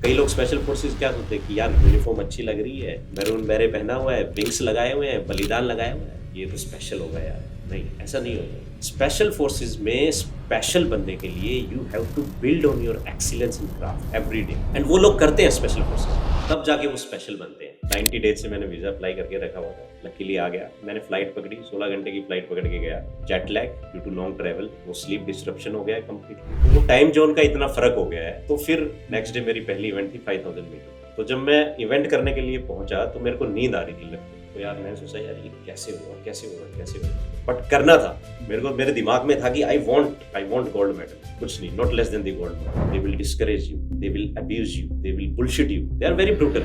कई लोग special forces क्या सोचते हैं कि यार यूनिफॉर्म अच्छी लग रही है, मैरून बैरे पहना हुआ है, विंग्स लगाए हुए हैं, बलिदान लगाया हुआ है, ये तो स्पेशल होगा यार। नहीं, ऐसा नहीं होगा। स्पेशल फोर्सेस में स्पेशल बनने के लिए you have to build on your excellence in craft every day, and वो लोग करते हैं स्पेशल फोर्सेस, तब जाके वो स्पेशल बनते हैं। 90 डेज से मैंने वीजा अप्लाई करके रखा हुआ था, लकीली आ गया। मैंने फ्लाइट पकड़ी, 16 घंटे की फ्लाइट पकड़ के गया। Jet lag due to long travel, वो स्लीप डिस्ट्रप्शन हो गया है कंप्लीटली। वो टाइम जोन का इतना फर्क हो गया है। तो फिर नेक्स्ट डे मेरी पहली इवेंट थी 5000 मीटर। तो जब मैं इवेंट करने के लिए पहुंचा तो मेरे को नींद आ रही थी लगती। तो यार मैंने सोचा यार ये कैसे हुआ कैसे हुआ कैसे हुआ, बट करना था मेरे को। मेरे दिमाग में था कि आई वांट गोल्ड मेडल, कुछ नहीं, not less than the gold medal. They will discourage you, they will abuse you, they will bullshit you, they are very brutal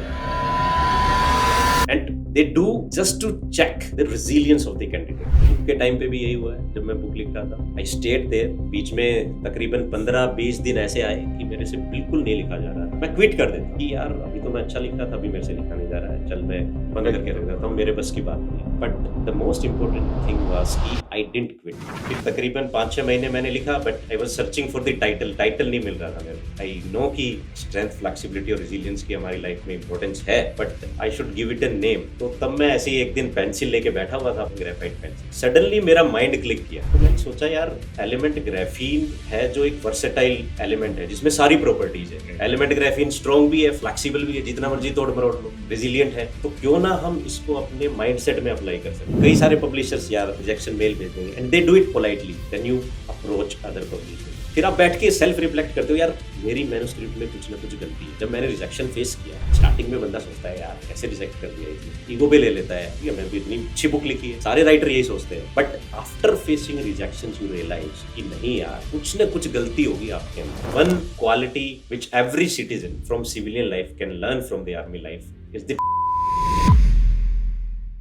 and they do just to check the resilience of the candidate. Book के time पे भी यही हुआ है। जब मैं book लिख रहा था, आई स्टेड देयर। बीच में तकरीबन 15-20 दिन ऐसे आए कि मेरे से बिल्कुल नहीं लिखा जा रहा था। मैं क्विट कर देता कि यार अभी तो मैं अच्छा लिख रहा था, अभी मेरे से लिखा नहीं जा रहा है, चल मैं बंद करके रख देता हूँ, मेरे बस की बात नहीं। But the most important thing was कि आई डिडंट क्विट। फिर तकरीबन 5-6 महीने मैंने लिखा, but I was searching for the title नहीं मिल रहा था मेरे। आई नो कि स्ट्रेंथ, फ्लेक्सिबिलिटी और रेजिलियंस की हमारी लाइफ में इंपॉर्टेंस है, but I should give it a name. तो तब मैं ऐसे ही एक दिन पेंसिल लेके बैठा हुआ था, ग्रेफाइट पेंसिल। सडनली मेरा माइंड क्लिक किया। तो मैंने सोचा यार एलिमेंट ग्राफीन है जो एक वर्सेटाइल एलिमेंट है जिसमें सारी प्रॉपर्टीज है। एलिमेंट ग्राफीन स्ट्रॉन्ग भी है, फ्लेक्सिबल भी है, जितना मर्जी तोड़ मरोड़ लो, रेजिलिएंट है। तो क्यों ना हम इसको अपने माइंडसेट में अप्लाई कर सकते। कई सारे पब्लिशर्स यार रिजेक्शन मेल भेजते हैं and they do it politely, then you approach other publishers. फिर आप बैठ के सेल्फ रिफ्लेक्ट करते हो, यार मेरी मैन्युस्क्रिप्ट में कुछ ना कुछ गलती है। जब मैंने रिजेक्शन फेस किया, स्टार्टिंग में बंदा सोचता है यार कैसे रिजेक्ट कर दिया, इसने ईगो पे ले लेता है कि मैंने भी इतनी अच्छी बुक लिखी है, सारे राइटर यही सोचते हैं। But after facing rejections you realise कि नहीं यार, कुछ ना कुछ गलती होगी आपके अंदर। One quality which every citizen from civilian life can learn from the army life is the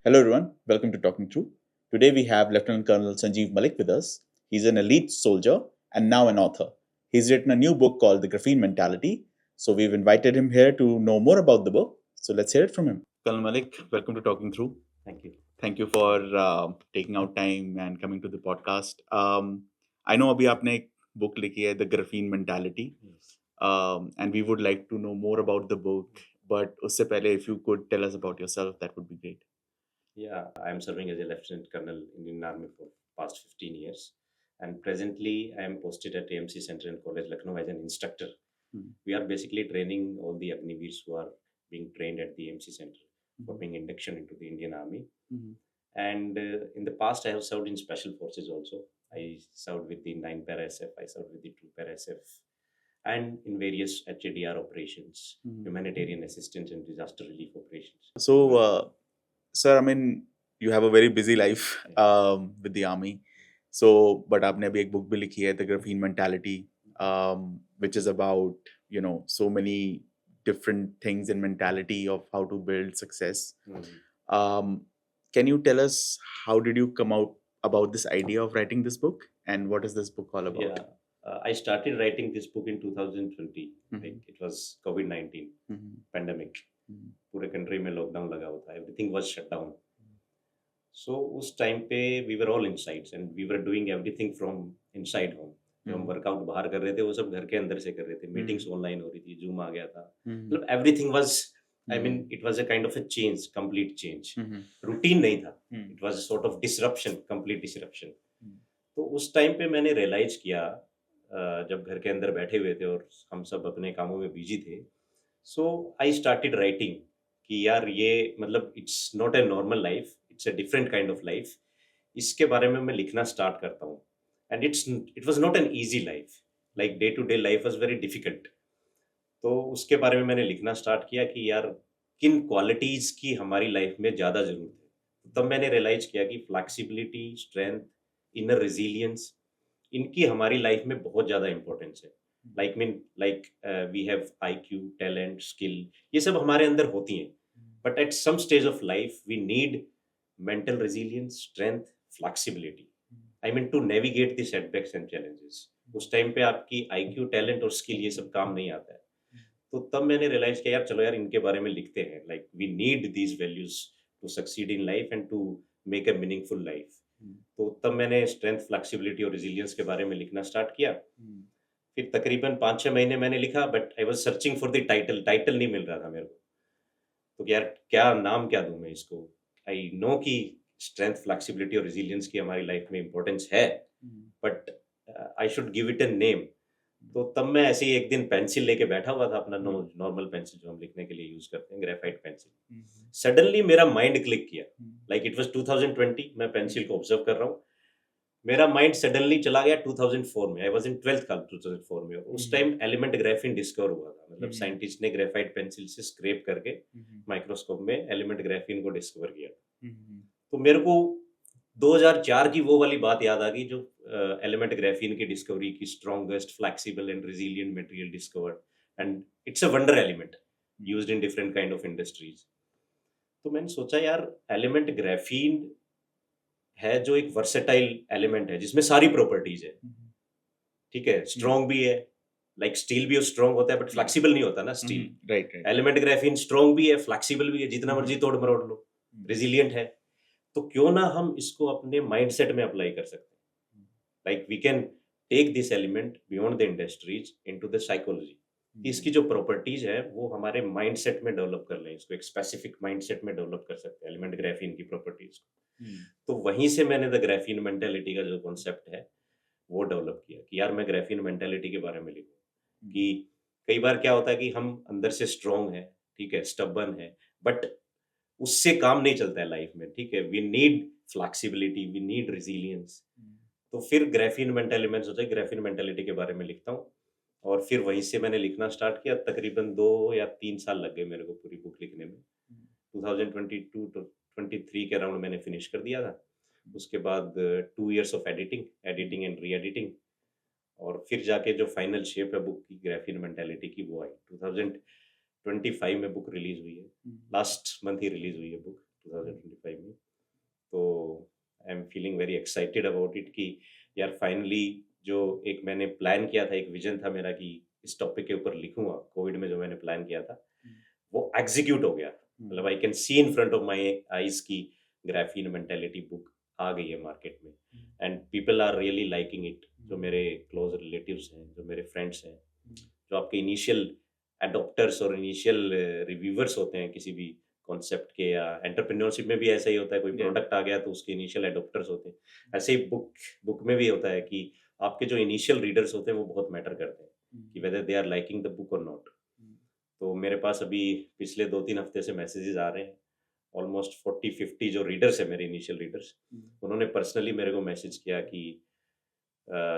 Hello everyone, welcome to Talking Through. Today we have Lieutenant Colonel Sanjeev Malik with us. He's an elite soldier and now an author. He's written a new book called The Graphene Mentality. So we've invited him here to know more about the book. So let's hear it from him. Colonel Malik, welcome to Talking Through. Thank you. Thank you for taking out time and coming to the podcast. I know abhi aapne ek book likhi hai, The Graphene Mentality. And we would like to know more about the book. But usse pehle, if you could tell us about yourself, that would be great. Yeah, I'm serving as a Lieutenant Colonel in Indian Army for past 15 years. And presently, I am posted at AMC Center in College Lucknow as an instructor. We are basically training all the Agniveers who are being trained at the AMC Center for being induction into the Indian Army. And in the past, I have served in Special Forces also. I served with the 9 Para SF, I served with the 2 Para SF, and in various HADR operations, humanitarian assistance and disaster relief operations. So, sir, I mean, you have a very busy life with the army. So, but आपने अभी एक book भी लिखी है, The Graphene Mentality, which is about, so many different things in mentality of how to build success. Can you tell us how did you come out about this idea of writing this book and what is this book all about? Yeah, I started writing this book in 2020. Like it was COVID-19 pandemic. पूरे country में lockdown लगा हुआ था, everything was shut down. So उस time पे we were all inside and we were doing everything from inside home. जो हम workout बाहर कर रहे थे वो सब घर के अंदर से कर रहे थे। मीटिंग्स ऑनलाइन हो रही थी, जूम आ गया था, मतलब everything was, I mean it was a kind of a change, complete change. Routine नहीं था, it was a sort of disruption, complete disruption. तो उस टाइम पे मैंने रियलाइज किया, जब घर के अंदर बैठे हुए थे और हम सब अपने कामों में बिजी थे, सो आई स्टार्टेड राइटिंग कि यार ये मतलब it's not a normal life, it's a different kind of life. इसके बारे में मैं लिखना स्टार्ट करता हूँ। And it was not an easy life, like day to day life was very difficult. तो उसके बारे में मैंने लिखना स्टार्ट किया कि यार किन क्वालिटीज़ की हमारी लाइफ में ज़्यादा ज़रूरत है। तब मैंने रियलाइज किया कि फ्लैक्सिबिलिटी, स्ट्रेंथ, इनर रेजिलियंस, इनकी हमारी लाइफ में बहुत ज़्यादा इंपॉर्टेंस है। like we have IQ, talent, skill, ये सब हमारे अंदर होती हैं, but at some stage of life we need mental resilience, strength, flexibility, I mean to navigate the setbacks and challenges. उस टाइम पे आपकी IQ, talent और skill ये सब काम नहीं आता है। तो तब मैंने रियलाइज किया यार चलो यार इनके बारे में लिखते हैं, like we need these values to succeed in life and to make a meaningful life. तो तब मैंने स्ट्रेंथ, फ्लेक्सिबिलिटी और रेजिलियंस के बारे में लिखना स्टार्ट किया। फिर तकरीबन 5-6 महीने मैंने लिखा, but I was searching for the title नहीं मिल रहा था मेरे को। तो यार क्या नाम क्या दूँ मैं इसको? आई नो कि स्ट्रेंथ, फ्लेक्सिबिलिटी और रेज़िलियंस की हमारी लाइफ में इम्पोर्टेंस है, but I should give it a name. तो तब मैं ऐसे ही एक दिन पेंसिल लेके बैठा हुआ था, अपना नॉर्मल पेंसिल जो हम लिखने के लिए यूज़ करते हैं, ग्रेफाइट पेंसिल। सडनली मेरा माइंड क्लिक किया, लाइक इट वाज़ 2020, मैं पेंसिल को ऑब्ज़र्व कर रहा हूँ। मेरा माइंड सडनली चला गया 2004 में। I was in 12th class 2004 में। उस टाइम एलिमेंट ग्राफीन डिस्कवर हुआ था। मतलब साइंटिस्ट ने ग्रेफाइट पेंसिल से स्क्रैप करके माइक्रोस्कोप में एलिमेंट ग्राफीन को डिस्कवर किया। तो मेरे को 2004 की वो वाली बात याद आ गई जो एलिमेंट ग्राफीन की डिस्कवरी की, strongest flexible and resilient material discovered, and it's a wonder element used in different kind of industries. तो मैंने सोचा यार, एलिमेंट ग्राफीन है जो एक वर्सेटाइल एलिमेंट है जिसमें सारी प्रॉपर्टीज है, ठीक है, स्ट्रॉन्ग भी है, लाइक स्टील भी स्ट्रॉन्ग होता है बट फ्लेक्सिबल नहीं होता ना steel. Right right. Element graphene strong भी है, फ्लेक्सिबल भी है, जितना मर्जी तोड़ मरोड़ लो, रेजिलिएंट है। तो क्यों ना हम इसको अपने माइंडसेट में अप्लाई कर सकते हैं। Like we can take this element beyond the industries into the psychology. इसकी जो प्रॉपर्टीज है वो हमारे माइंडसेट में डेवलप कर लें, इसको एक स्पेसिफिक माइंडसेट में डेवलप कर सकते हैं एलिमेंट ग्राफीन की प्रॉपर्टीज को। तो वहीं से मैंने द ग्राफीन मेंटालिटी का जो कॉन्सेप्ट है वो डेवलप किया कि यार मैं ग्राफीन मेंटालिटी के बारे में लिखूं। कि कई बार क्या होता है कि हम अंदर से स्ट्रॉन्ग है, ठीक है, स्टबर्न है, बट उससे काम नहीं चलता है लाइफ में, ठीक है, we need flexibility, we need resilience. तो फिर ग्राफीन मेंटालिटी, मैं सोचा ग्राफीन मेंटालिटी के बारे में लिखता हूँ, और फिर वहीं से मैंने लिखना स्टार्ट किया। तकरीबन 2 या 3 साल लग गए मेरे को पूरी बुक लिखने में। 2022 टू 23 के अराउंड मैंने फिनिश कर दिया था। उसके बाद 2 years of editing and re editing, और फिर जाके जो फाइनल शेप है बुक की, ग्राफीन मेंटालिटी की, वो आई 2025 में बुक रिलीज हुई है। लास्ट मंथ ही रिलीज हुई है बुक 2025 में। तो I am feeling very excited about it कि यार फाइनली जो एक मैंने प्लान किया था, एक विजन था मेरा कि इस टॉपिक के ऊपर लिखूंगा, कोविड में जो मैंने प्लान किया था वो एग्जीक्यूट हो गया। मतलब I can see in front of my eyes की ग्राफीन मेंटालिटी बुक आ गई है मार्केट में, and people are really liking it. जो मेरे क्लोज रिलेटिव्स हैं, जो मेरे फ्रेंड्स हैं, जो आपके इनिशियल एडॉप्टर्स और इनिशियल रिव्यूवर्स होते हैं किसी भी कॉन्सेप्ट के, या एंटरप्रेन्योरशिप में भी ऐसा ही होता है, कोई प्रोडक्ट आ गया तो उसके इनिशियल एडॉप्टर्स होते हैं। ऐसे ही बुक में भी होता है कि आपके जो इनिशियल रीडर्स होते हैं वो बहुत मैटर करते हैं कि whether they are liking the book और नॉट। तो मेरे पास अभी पिछले 2-3 हफ्ते से मैसेजेस आ रहे हैं, ऑलमोस्ट 40-50 जो रीडर्स है मेरे इनिशियल रीडर्स, उन्होंने पर्सनली मेरे को मैसेज किया कि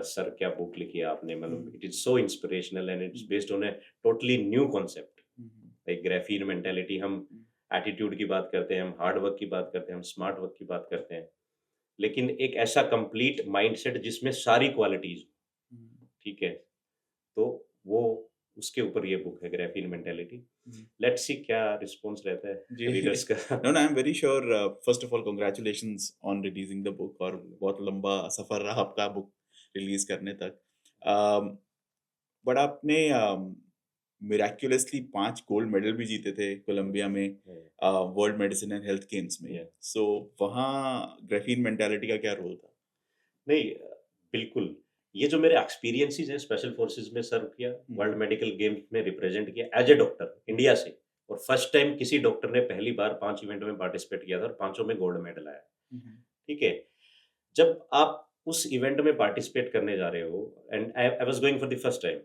सर क्या बुक लिखी है आपने, मतलब it is so inspirational and it's based on a totally new concept, like graphene mentality. हम एटीट्यूड की बात करते हैं, हम हार्ड वर्क की बात करते हैं, हम स्मार्ट वर्क की बात करते हैं, लेकिन एक ऐसा कंप्लीट माइंडसेट जिसमें सारी क्वालिटीज, ठीक है, तो वो उसके ऊपर ये बुक है ग्राफीन मेंटालिटी। लेट्स सी क्या रिस्पॉन्स रहता है रीडर्स का। No, no, I'm very sure. First of all, congratulations on releasing the book. और बहुत लंबा सफर रहा आपका बुक रिलीज करने तक। बट आपने मिराक्युलसली 5 गोल्ड मेडल भी जीते थे कोलंबिया में world medicine and health games में। सो वहाँ ग्राफीन मेंटालिटी का क्या रोल था? नहीं, बिल्कुल, ये जो मेरे एक्सपीरियंसेस हैं, स्पेशल फोर्सेस में सर्व किया, वर्ल्ड मेडिकल गेम्स में रिप्रेजेंट किया एज ए डॉक्टर इंडिया से, और फर्स्ट टाइम किसी डॉक्टर ने पहली बार 5 इवेंट में पार्टिसिपेट किया था और 5 में गोल्ड मेडल आया, ठीक है। जब आप उस इवेंट में पार्टिसिपेट करने जा रहे हो, and I was going for the first time,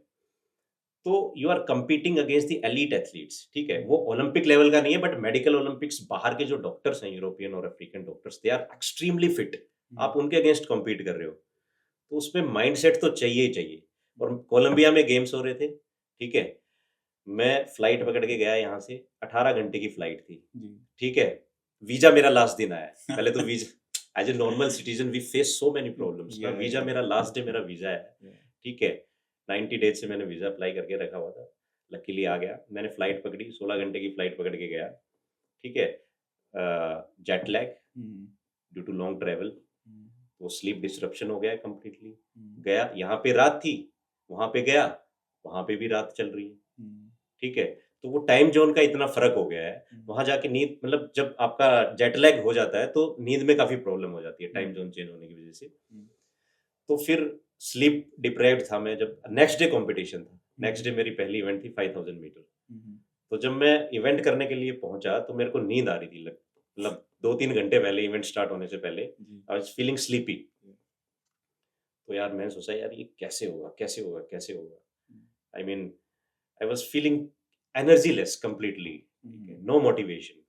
तो you are competing against the elite athletes, ठीक है, वो ओलंपिक लेवल का नहीं है, बट मेडिकल ओलंपिक्स, बाहर के जो डॉक्टर्स हैं, यूरोपियन और African doctors, they are extremely fit, आप उनके अगेंस्ट कॉम्पीट कर रहे हो, तो उसमें माइंडसेट तो चाहिए ही चाहिए। और कोलंबिया में गेम्स हो रहे थे, ठीक है, मैं फ्लाइट पकड़ के गया यहाँ से, 18 घंटे की फ्लाइट थी, ठीक है, वीजा मेरा लास्ट दिन आया। पहले तो visa as a normal citizen we face so many problems, visa मेरा लास्ट डे मेरा वीजा है, ठीक है, 90 डेज से मैंने वीजा अप्लाई करके रखा हुआ था, लकीली आ गया। मैंने फ्लाइट पकड़ी, 16 घंटे की फ्लाइट पकड़ के गया, ठीक है, jet lag due to long travel, तो स्लीप डिसरप्शन हो गया है कम्प्लीटली। गया, यहाँ पे रात थी, वहां पे गया, वहां पे भी रात चल रही है, ठीक है, तो वो टाइम जोन का इतना फर्क हो गया है, वहां जाके नींद, मतलब जब आपका जेट लैग हो जाता है तो नींद में काफी प्रॉब्लम हो जाती है टाइम जोन चेंज होने की वजह से। तो फिर स्लीप डिप्राइव्ड था मैं, जब नेक्स्ट डे कंपटीशन था, नेक्स्ट डे मेरी पहली इवेंट थी 5000 मीटर। तो जब मैं इवेंट करने के लिए पहुंचा तो मेरे को नींद आ रही थी, मतलब 2-3 घंटे पहले, इवेंट स्टार्ट होने से पहले आई वाज फीलिंग स्लीपी। तो यार मैंने सोचा यार ये कैसे होगा, कैसे होगा, कैसे होगा? I mean I was feeling energy less completely, no motivation,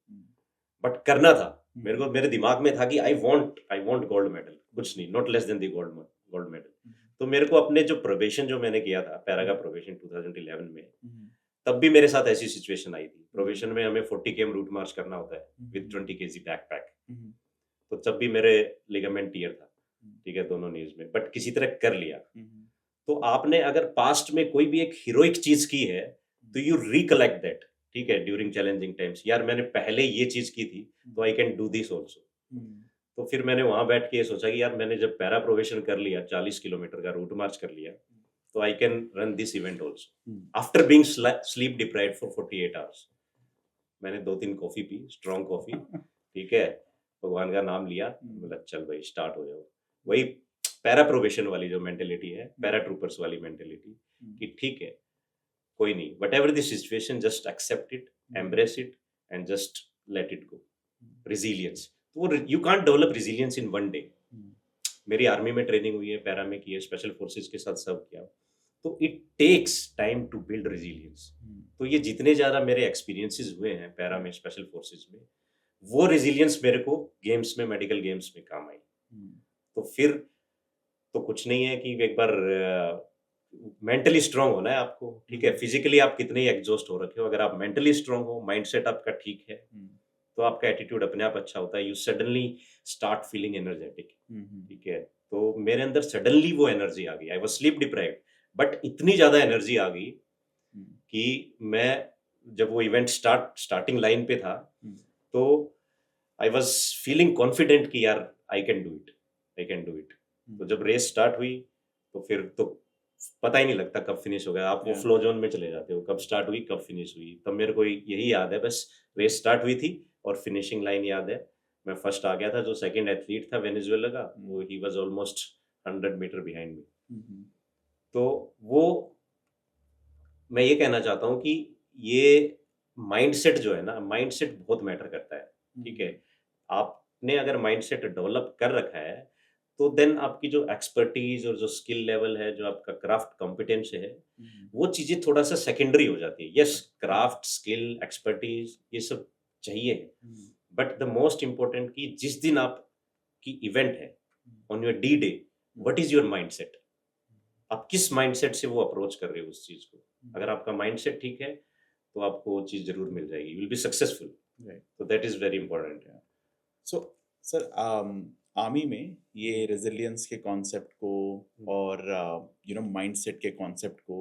but करना था। मेरे को, मेरे दिमाग में था कि आई वांट गोल्ड मेडल, कुछ नहीं, not less than the gold medal. तो मेरे को अपने जो प्रोबेशन जो मैंने किया था, पैरा का प्रोबेशन 2011 में, तब भी मेरे साथ ऐसी सिचुएशन आई थी। प्रोबेशन में हमें 40 km रूट मार्च करना होता है विद 20 kg बैकपैक। तो तब भी मेरे लिगामेंट टियर था, ठीक है, दोनों नीज में, बट किसी तरह कर लिया। तो आपने अगर पास्ट में कोई भी एक हीरोइक चीज की है तो यू रिकलेक्ट दैट, ठीक है, ड्यूरिंग चैलेंजिंग टाइम्स, यार मैंने पहले ये चीज की थी तो I can do this also. तो फिर मैंने वहां बैठ के ये सोचा कि यार मैंने जब पैरा प्रोबेशन कर लिया, 40 किलोमीटर का रूट मार्च कर लिया, तो I can run this event also after being sleep deprived for 48 hours. मैंने 2-3 कॉफी पी, स्ट्रॉन्ग कॉफी, ठीक है, भगवान का नाम लिया, बोला चल भाई स्टार्ट हो जाओ। वही पैरा प्रोबेशन वाली जो मेंटेलिटी है, पैरा ट्रूपर्स वाली मेंटेलिटी, कि ठीक है कोई नहीं, whatever the situation just accept it, embrace it and just let it go. Resilience, तो you can't develop resilience in one day. मेरी आर्मी में ट्रेनिंग हुई है, पैरा में की है, स्पेशल फोर्सेस के साथ सर्व किया, तो it takes time to build resilience. तो ये जितने ज्यादा मेरे एक्सपीरियंसेस हुए हैं पैरा में, स्पेशल फोर्सेस में, वो रेजिलियंस मेरे को गेम्स में, मेडिकल गेम्स में काम आई। तो फिर तो कुछ नहीं है कि एक बार मेंटली स्ट्रांग होना है आपको, ठीक है, फिजिकली आप कितने ही एग्जॉस्ट हो रखे हो, अगर आप मेंटली स्ट्रांग हो, माइंडसेट आपका ठीक है, तो आपका एटीट्यूड अपने आप अच्छा होता है, you suddenly start feeling energetic, ठीक है। तो मेरे अंदर सडनली वो एनर्जी आ गई, I was sleep deprived, but इतनी ज्यादा एनर्जी आ गई कि मैं जब वो इवेंट स्टार्टिंग लाइन पे था, तो आई वाज फीलिंग कॉन्फिडेंट कि यार I can do it, I can do it. तो जब रेस स्टार्ट हुई तो फिर तो पता ही नहीं लगता कब फिनिश हो गया, आप वो फ्लो जोन में चले जाते हो, कब स्टार्ट हुई कब फिनिश हुई। तब मेरे को यही याद है, बस रेस स्टार्ट हुई थी और फिनिशिंग लाइन याद है, मैं फर्स्ट आ गया था। जो सेकंड एथलीट था वेनेजुएला का, वो ही was almost 100 metre behind me. तो वो मैं ये कहना चाहता हूँ कि ये माइंडसेट जो है ना, माइंडसेट बहुत मैटर करता है, ठीक है। आपने अगर माइंडसेट डेवलप कर रखा है तो देन आपकी जो एक्सपर्टीज और जो स्किल लेवल है, जो आपका क्राफ्ट कॉम्पिटेंस है, वो चीजें थोड़ा सा सेकेंडरी हो जाती है। यस, क्राफ्ट, स्किल, एक्सपर्टीज ये सब चाहिए, बट द मोस्ट इम्पोर्टेंट कि जिस दिन आपकी इवेंट है, on your D day, what is your mindset, आप किस माइंडसेट से वो अप्रोच कर रहे हो उस चीज को। अगर आपका माइंडसेट ठीक है तो आपको वो चीज जरूर मिल जाएगी, यू विल बी सक्सेसफुल, तो that is very important. So sir, army में ये रेजिलियंस के कॉन्सेप्ट को और माइंडसेट के कॉन्सेप्ट को,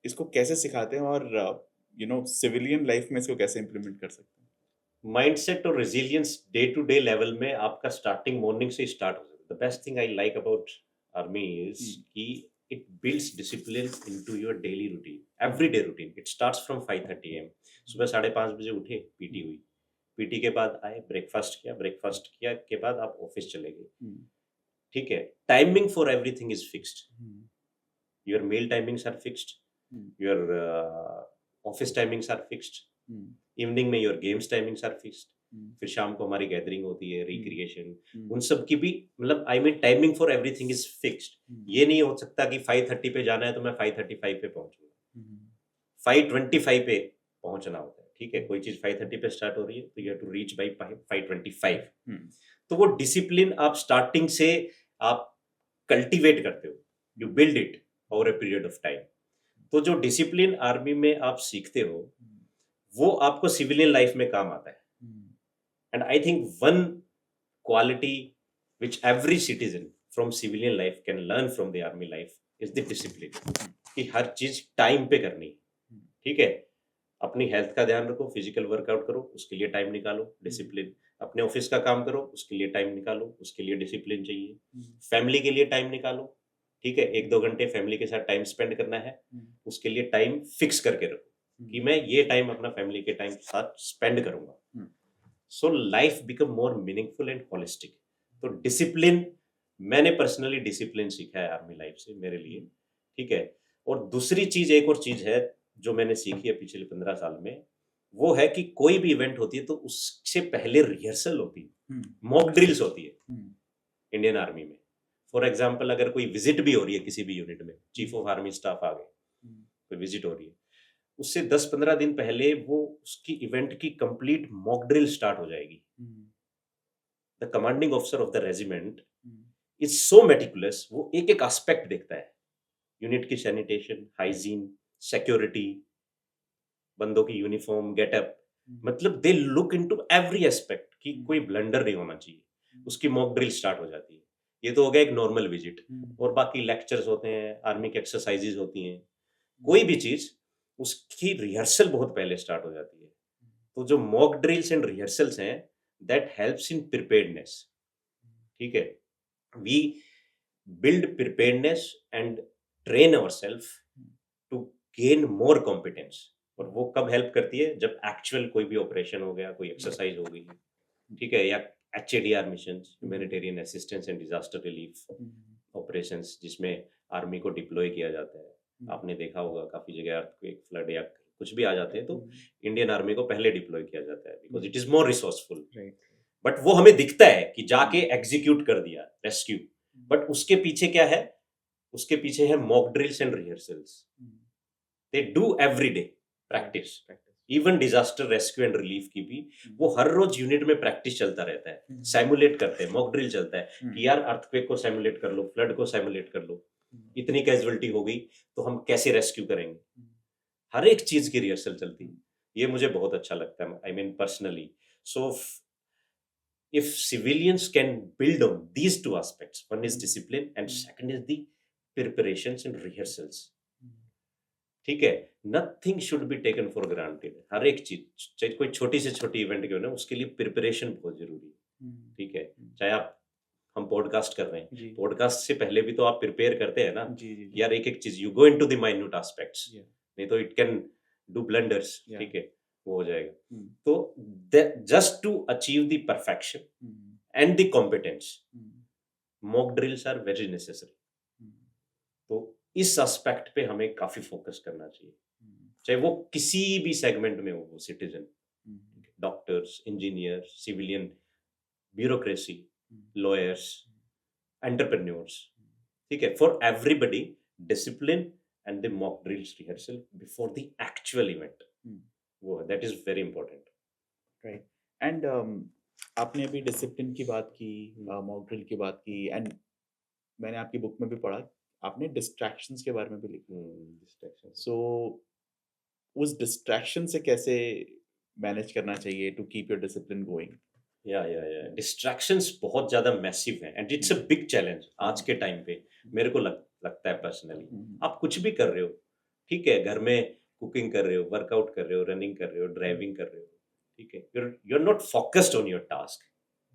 इसको कैसे सिखाते हैं, और सिविलियन लाइफ में इसको कैसे इम्प्लीमेंट कर सकते हैं? माइंडसेट और resilience day to day level में आपका स्टार्टिंग मॉर्निंग से स्टार्ट हो जाता है। The best thing I like about army is कि it builds discipline into your daily routine, everyday routine. It starts from 5:30 am. सुबह 5:30 बजे उठे, पीटी हुई, पीटी के बाद आए, ब्रेकफास्ट किया, ब्रेकफास्ट किया के बाद आप ऑफिस चले गए, ठीक है। Timing for everything is fixed, your meal timings are fixed, your office timings are fixed, evening में your games timings are fixed, फिर शाम को हमारी गैदरिंग होती है, रिक्रिएशन, उन सब की भी, मतलब I mean timing for everything is fixed. ये नहीं हो सकता कि 5:30 पे जाना है तो मैं 5:35 पे पहुंचूंगा, 5:25 पे पहुंचना होता है, ठीक है। कोई चीज 5:30 पे स्टार्ट हो रही है तो you have to reach by 5:25। तो वो डिसिप्लिन आप स्टार्टिंग से आप कल्टीवेट करते हो, you build it over a period of time. तो जो डिसिप्लिन आर्मी में आप सीखते हो वो आपको सिविलियन लाइफ में काम आता है। And I think one quality which every citizen from civilian life can learn from the army life is the discipline, कि हर चीज टाइम पे करनी, ठीक है। अपनी हेल्थ का ध्यान रखो, फिजिकल वर्कआउट करो, उसके लिए टाइम निकालो, डिसिप्लिन। अपने ऑफिस का काम करो, उसके लिए टाइम निकालो, उसके लिए डिसिप्लिन चाहिए। फैमिली के लिए टाइम निकालो, ठीक है, 1-2 घंटे फैमिली के साथ टाइम स्पेंड करना है, उसके लिए टाइम फिक्स करके रखो कि मैं ये टाइम अपना फैमिली के टाइम के साथ स्पेंड करूंगा। So life become more meaningful and holistic. तो discipline मैंने पर्सनली डिसिप्लिन सीखा है आर्मी लाइफ से मेरे लिए, ठीक है। और दूसरी चीज, एक और चीज है जो मैंने सीखी है पिछले 15 साल में, वो है कि कोई भी इवेंट होती है तो उससे पहले रिहर्सल होती है, मॉक ड्रिल्स होती है इंडियन आर्मी में। फॉर एग्जाम्पल, अगर कोई विजिट भी हो रही है किसी भी यूनिट में, चीफ ऑफ आर्मी स्टाफ आ गए, कोई विजिट हो रही है, उससे 10-15 दिन पहले वो उसकी इवेंट की कंप्लीट मॉक ड्रिल स्टार्ट हो जाएगी। The commanding officer of the regiment is so meticulous, वो एक एक एस्पेक्ट देखता है, यूनिट की सैनिटेशन, हाइजीन, सिक्योरिटी, बंदों की यूनिफॉर्म, गेटअप, मतलब they look into every aspect कि कोई ब्लंडर नहीं होना चाहिए। उसकी मॉक ड्रिल स्टार्ट हो जाती है। ये तो हो गया एक नॉर्मल विजिट, और बाकी लेक्चर्स होते हैं, आर्मी की एक्सरसाइजेज होती हैं, कोई भी चीज उसकी रिहर्सल बहुत पहले स्टार्ट हो जाती है। तो जो मॉक ड्रिल्स एंड रिहर्सल्स हैं, दैट हेल्प्स इन प्रिपेयर्डनेस, ठीक है। We build preparedness and train ourselves to gain more competence। और वो कब हेल्प करती है? जब एक्चुअल कोई भी ऑपरेशन हो गया, कोई एक्सरसाइज हो गई, ठीक है, या HADR mission, humanitarian assistance and disaster relief operations, जिसमें आर्मी को डिप्लॉय किया जाता है। आपने देखा होगा काफी जगह अर्थक्वेक, फ्लड या कुछ भी आ जाते हैं तो इंडियन आर्मी को पहले डिप्लॉय किया जाता है, because it is more resourceful. But वो हमें दिखता है कि जाके एग्जीक्यूट कर दिया रेस्क्यू, बट उसके पीछे क्या है? उसके पीछे है mock drills and rehearsals. They do every day practice. Even disaster rescue and relief की भी वो हर रोज यूनिट में प्रैक्टिस चलता रहता है, सैमुलेट करते हैं, मॉक ड्रिल चलता है कि यार अर्थक्वेक को सैमुलेट कर लो, फ्लड को सैमुलेट कर लो, इतनी कैजुअलिटी हो गई तो हम कैसे रेस्क्यू करेंगे। हर एक चीज की रिहर्सल चलती है। ये मुझे बहुत अच्छा लगता है, I mean personally. So if civilians can build on these two aspects, one is discipline and second is the preparations and rehearsals, ठीक है। Nothing should be taken for granted. हर एक चीज, चाहे कोई छोटी से छोटी इवेंट क्यों ना, उसके लिए प्रिपरेशन बहुत जरूरी है, ठीक है। चाहे आप, हम पॉडकास्ट कर रहे हैं, पॉडकास्ट से पहले भी तो आप प्रिपेयर करते हैं ना, यार एक एक चीज, you go into the minute aspects, नहीं तो इट कैन डू ब्लंडर्स, ठीक है, वो हो जाएगा। तो just to achieve the perfection and the competence, mock drills are very necessary. तो इस एस्पेक्ट पे हमें काफी फोकस करना चाहिए, चाहे वो किसी भी सेगमेंट में हो, citizen, doctors, engineer, civilian, bureaucracy, lawyers, entrepreneurs, ठीक है। For everybody discipline and the mock drills rehearsal before the actual event, वो that is very important, right. And आपने अभी डिसिप्लिन की बात की, मॉक ड्रिल की बात की, एंड मैंने आपकी बुक में भी पढ़ा, आपने डिस्ट्रैक्शंस के बारे में भी लिखा। डिस्ट्रैक्शन, सो उस डिस्ट्रैक्शन से कैसे मैनेज करना चाहिए to keep your discipline going? या डिस्ट्रैक्शंस बहुत ज्यादा मैसिव हैं and it's a big challenge आज के टाइम पे। मेरे को लगता है पर्सनली, आप कुछ भी कर रहे हो, ठीक है, घर में कुकिंग कर रहे हो, वर्कआउट कर रहे हो, रनिंग कर रहे हो, ड्राइविंग कर रहे हो, ठीक है, you are not focused on your task.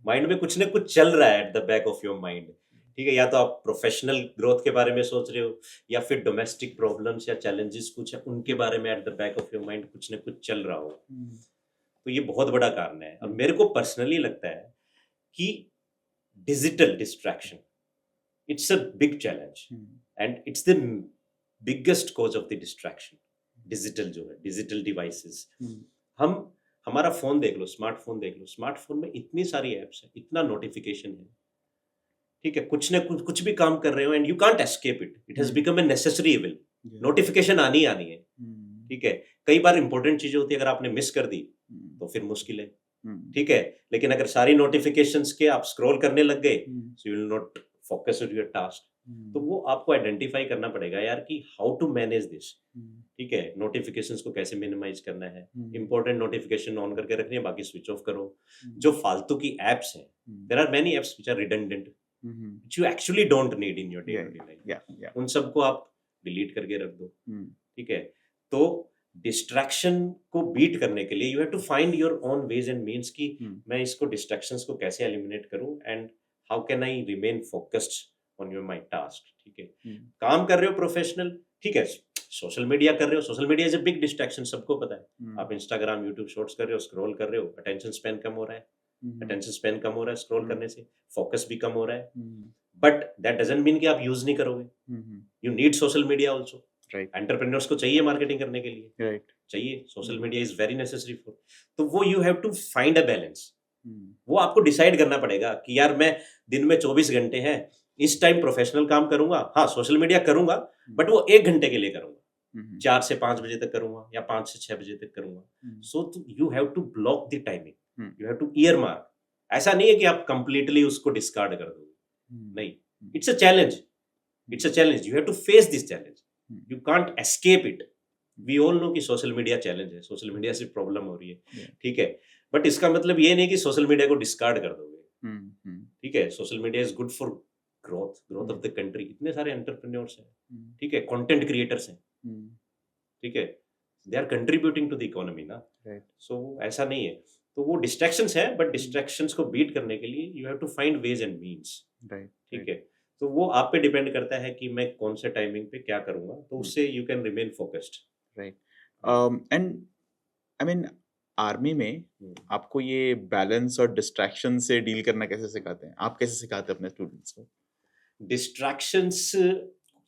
Mind में कुछ ना कुछ चल रहा है at the back of your mind, ठीक है। या तो आप प्रोफेशनल ग्रोथ के बारे में सोच रहे हो, या फिर डोमेस्टिक प्रॉब्लम्स या चैलेंजेस कुछ है, उनके बारे में eight the back of your mind कुछ ना कुछ चल रहा हो। तो ये बहुत बड़ा कारण है। और मेरे को पर्सनली लगता है कि digital distraction, it's a big challenge and it's the biggest cause of the distraction. Digital जो है, डिजिटल डिवाइसेस, हमारा फोन देख लो, स्मार्टफोन देख लो, स्मार्टफोन में इतनी सारी एप्स है, इतना नोटिफिकेशन है, ठीक है, कुछ ना कुछ भी काम कर रहे हो and you can't escape it, it has become a necessary evil. Notification आनी ही आनी है, ठीक है। कई बार इंपॉर्टेंट चीजें होती है, अगर आपने मिस कर दी तो फिर मुश्किल है, ठीक है। लेकिन अगर सारी नोटिफिकेशंस के आप स्क्रॉल करने लग गए, सो you will not focus on your task. तो वो आपको आइडेंटिफाई करना पड़ेगा यार कि हाउ टू मैनेज दिस, ठीक है। नोटिफिकेशंस को कैसे मिनिमाइज करना है, इंपॉर्टेंट नोटिफिकेशन ऑन करके रखनी है, बाकी स्विच ऑफ करो। जो फालतू की एप्स हैं, there are many apps which are redundant, which you actually don't need in your day-to-day life, उन सबको आप डिलीट करके रख दो, ठीक है। तो डिस्ट्रैक्शन को बीट करने के लिए you have to find your own ways and means कि मैं इसको डिस्ट्रैक्शंस को कैसे एलिमिनेट करूं and how can I remain focused on your my task, ठीक है। काम कर रहे हो प्रोफेशनल, ठीक है, सोशल मीडिया कर रहे हो, social media is a big distraction, सबको पता है। आप इंस्टाग्राम, यूट्यूब शॉर्ट्स कर रहे हो, स्क्रॉल कर रहे हो, अटेंशन स्पैन कम हो रहा है, स्क्रॉल करने से फोकस भी कम हो रहा है। बट दैट डजंट मीन कि आप यूज नहीं करोगे. You need social media also. Right entrepreneurs को चाहिए मार्केटिंग करने के लिए, राइट चाहिए. Social media is very necessary for. तो वो you have to find a balance. वो आपको डिसाइड करना पड़ेगा कि यार मैं दिन में 24 घंटे हैं, इस टाइम प्रोफेशनल काम करूंगा, हाँ सोशल मीडिया करूंगा, बट वो 1 घंटे के लिए करूंगा, 4 से 5 बजे तक करूंगा या 5 से 6 बजे तक करूंगा. So you have to block the timing, you have to earmark. ऐसा नहीं है कि आप कंप्लीटली उसको डिस्कार्ड कर दोगे, नहीं. It's a challenge, it's a challenge. You have to face this challenge, you can't escape it. We all know कि सोशल मीडिया चैलेंज है, सोशल मीडिया से प्रॉब्लम हो रही है, ठीक है. बट इसका मतलब ये नहीं कि सोशल मीडिया को डिस्कार्ड कर दोगे, ठीक है. Social media is good for growth of the country. इतने सारे एंटरप्रेन्योर्स हैं, ठीक है, कंटेंट क्रिएटर्स हैं, ठीक है. They are contributing to the economy ना. सो ऐसा नहीं है. तो वो डिस्ट्रैक्शंस है, बट डिस्ट्रैक्शंस को बीट करने के लिए you have to find ways and means, ठीक है. तो वो आप पे डिपेंड करता है कि मैं कौन से टाइमिंग पे क्या करूंगा, तो उससे you can remain focused. Right and I mean army में आपको ये बैलेंस और डिस्ट्रैक्शन से डील करना कैसे सिखाते हैं? आप कैसे सिखाते हैं अपने स्टूडेंट्स को? डिस्ट्रैक्शंस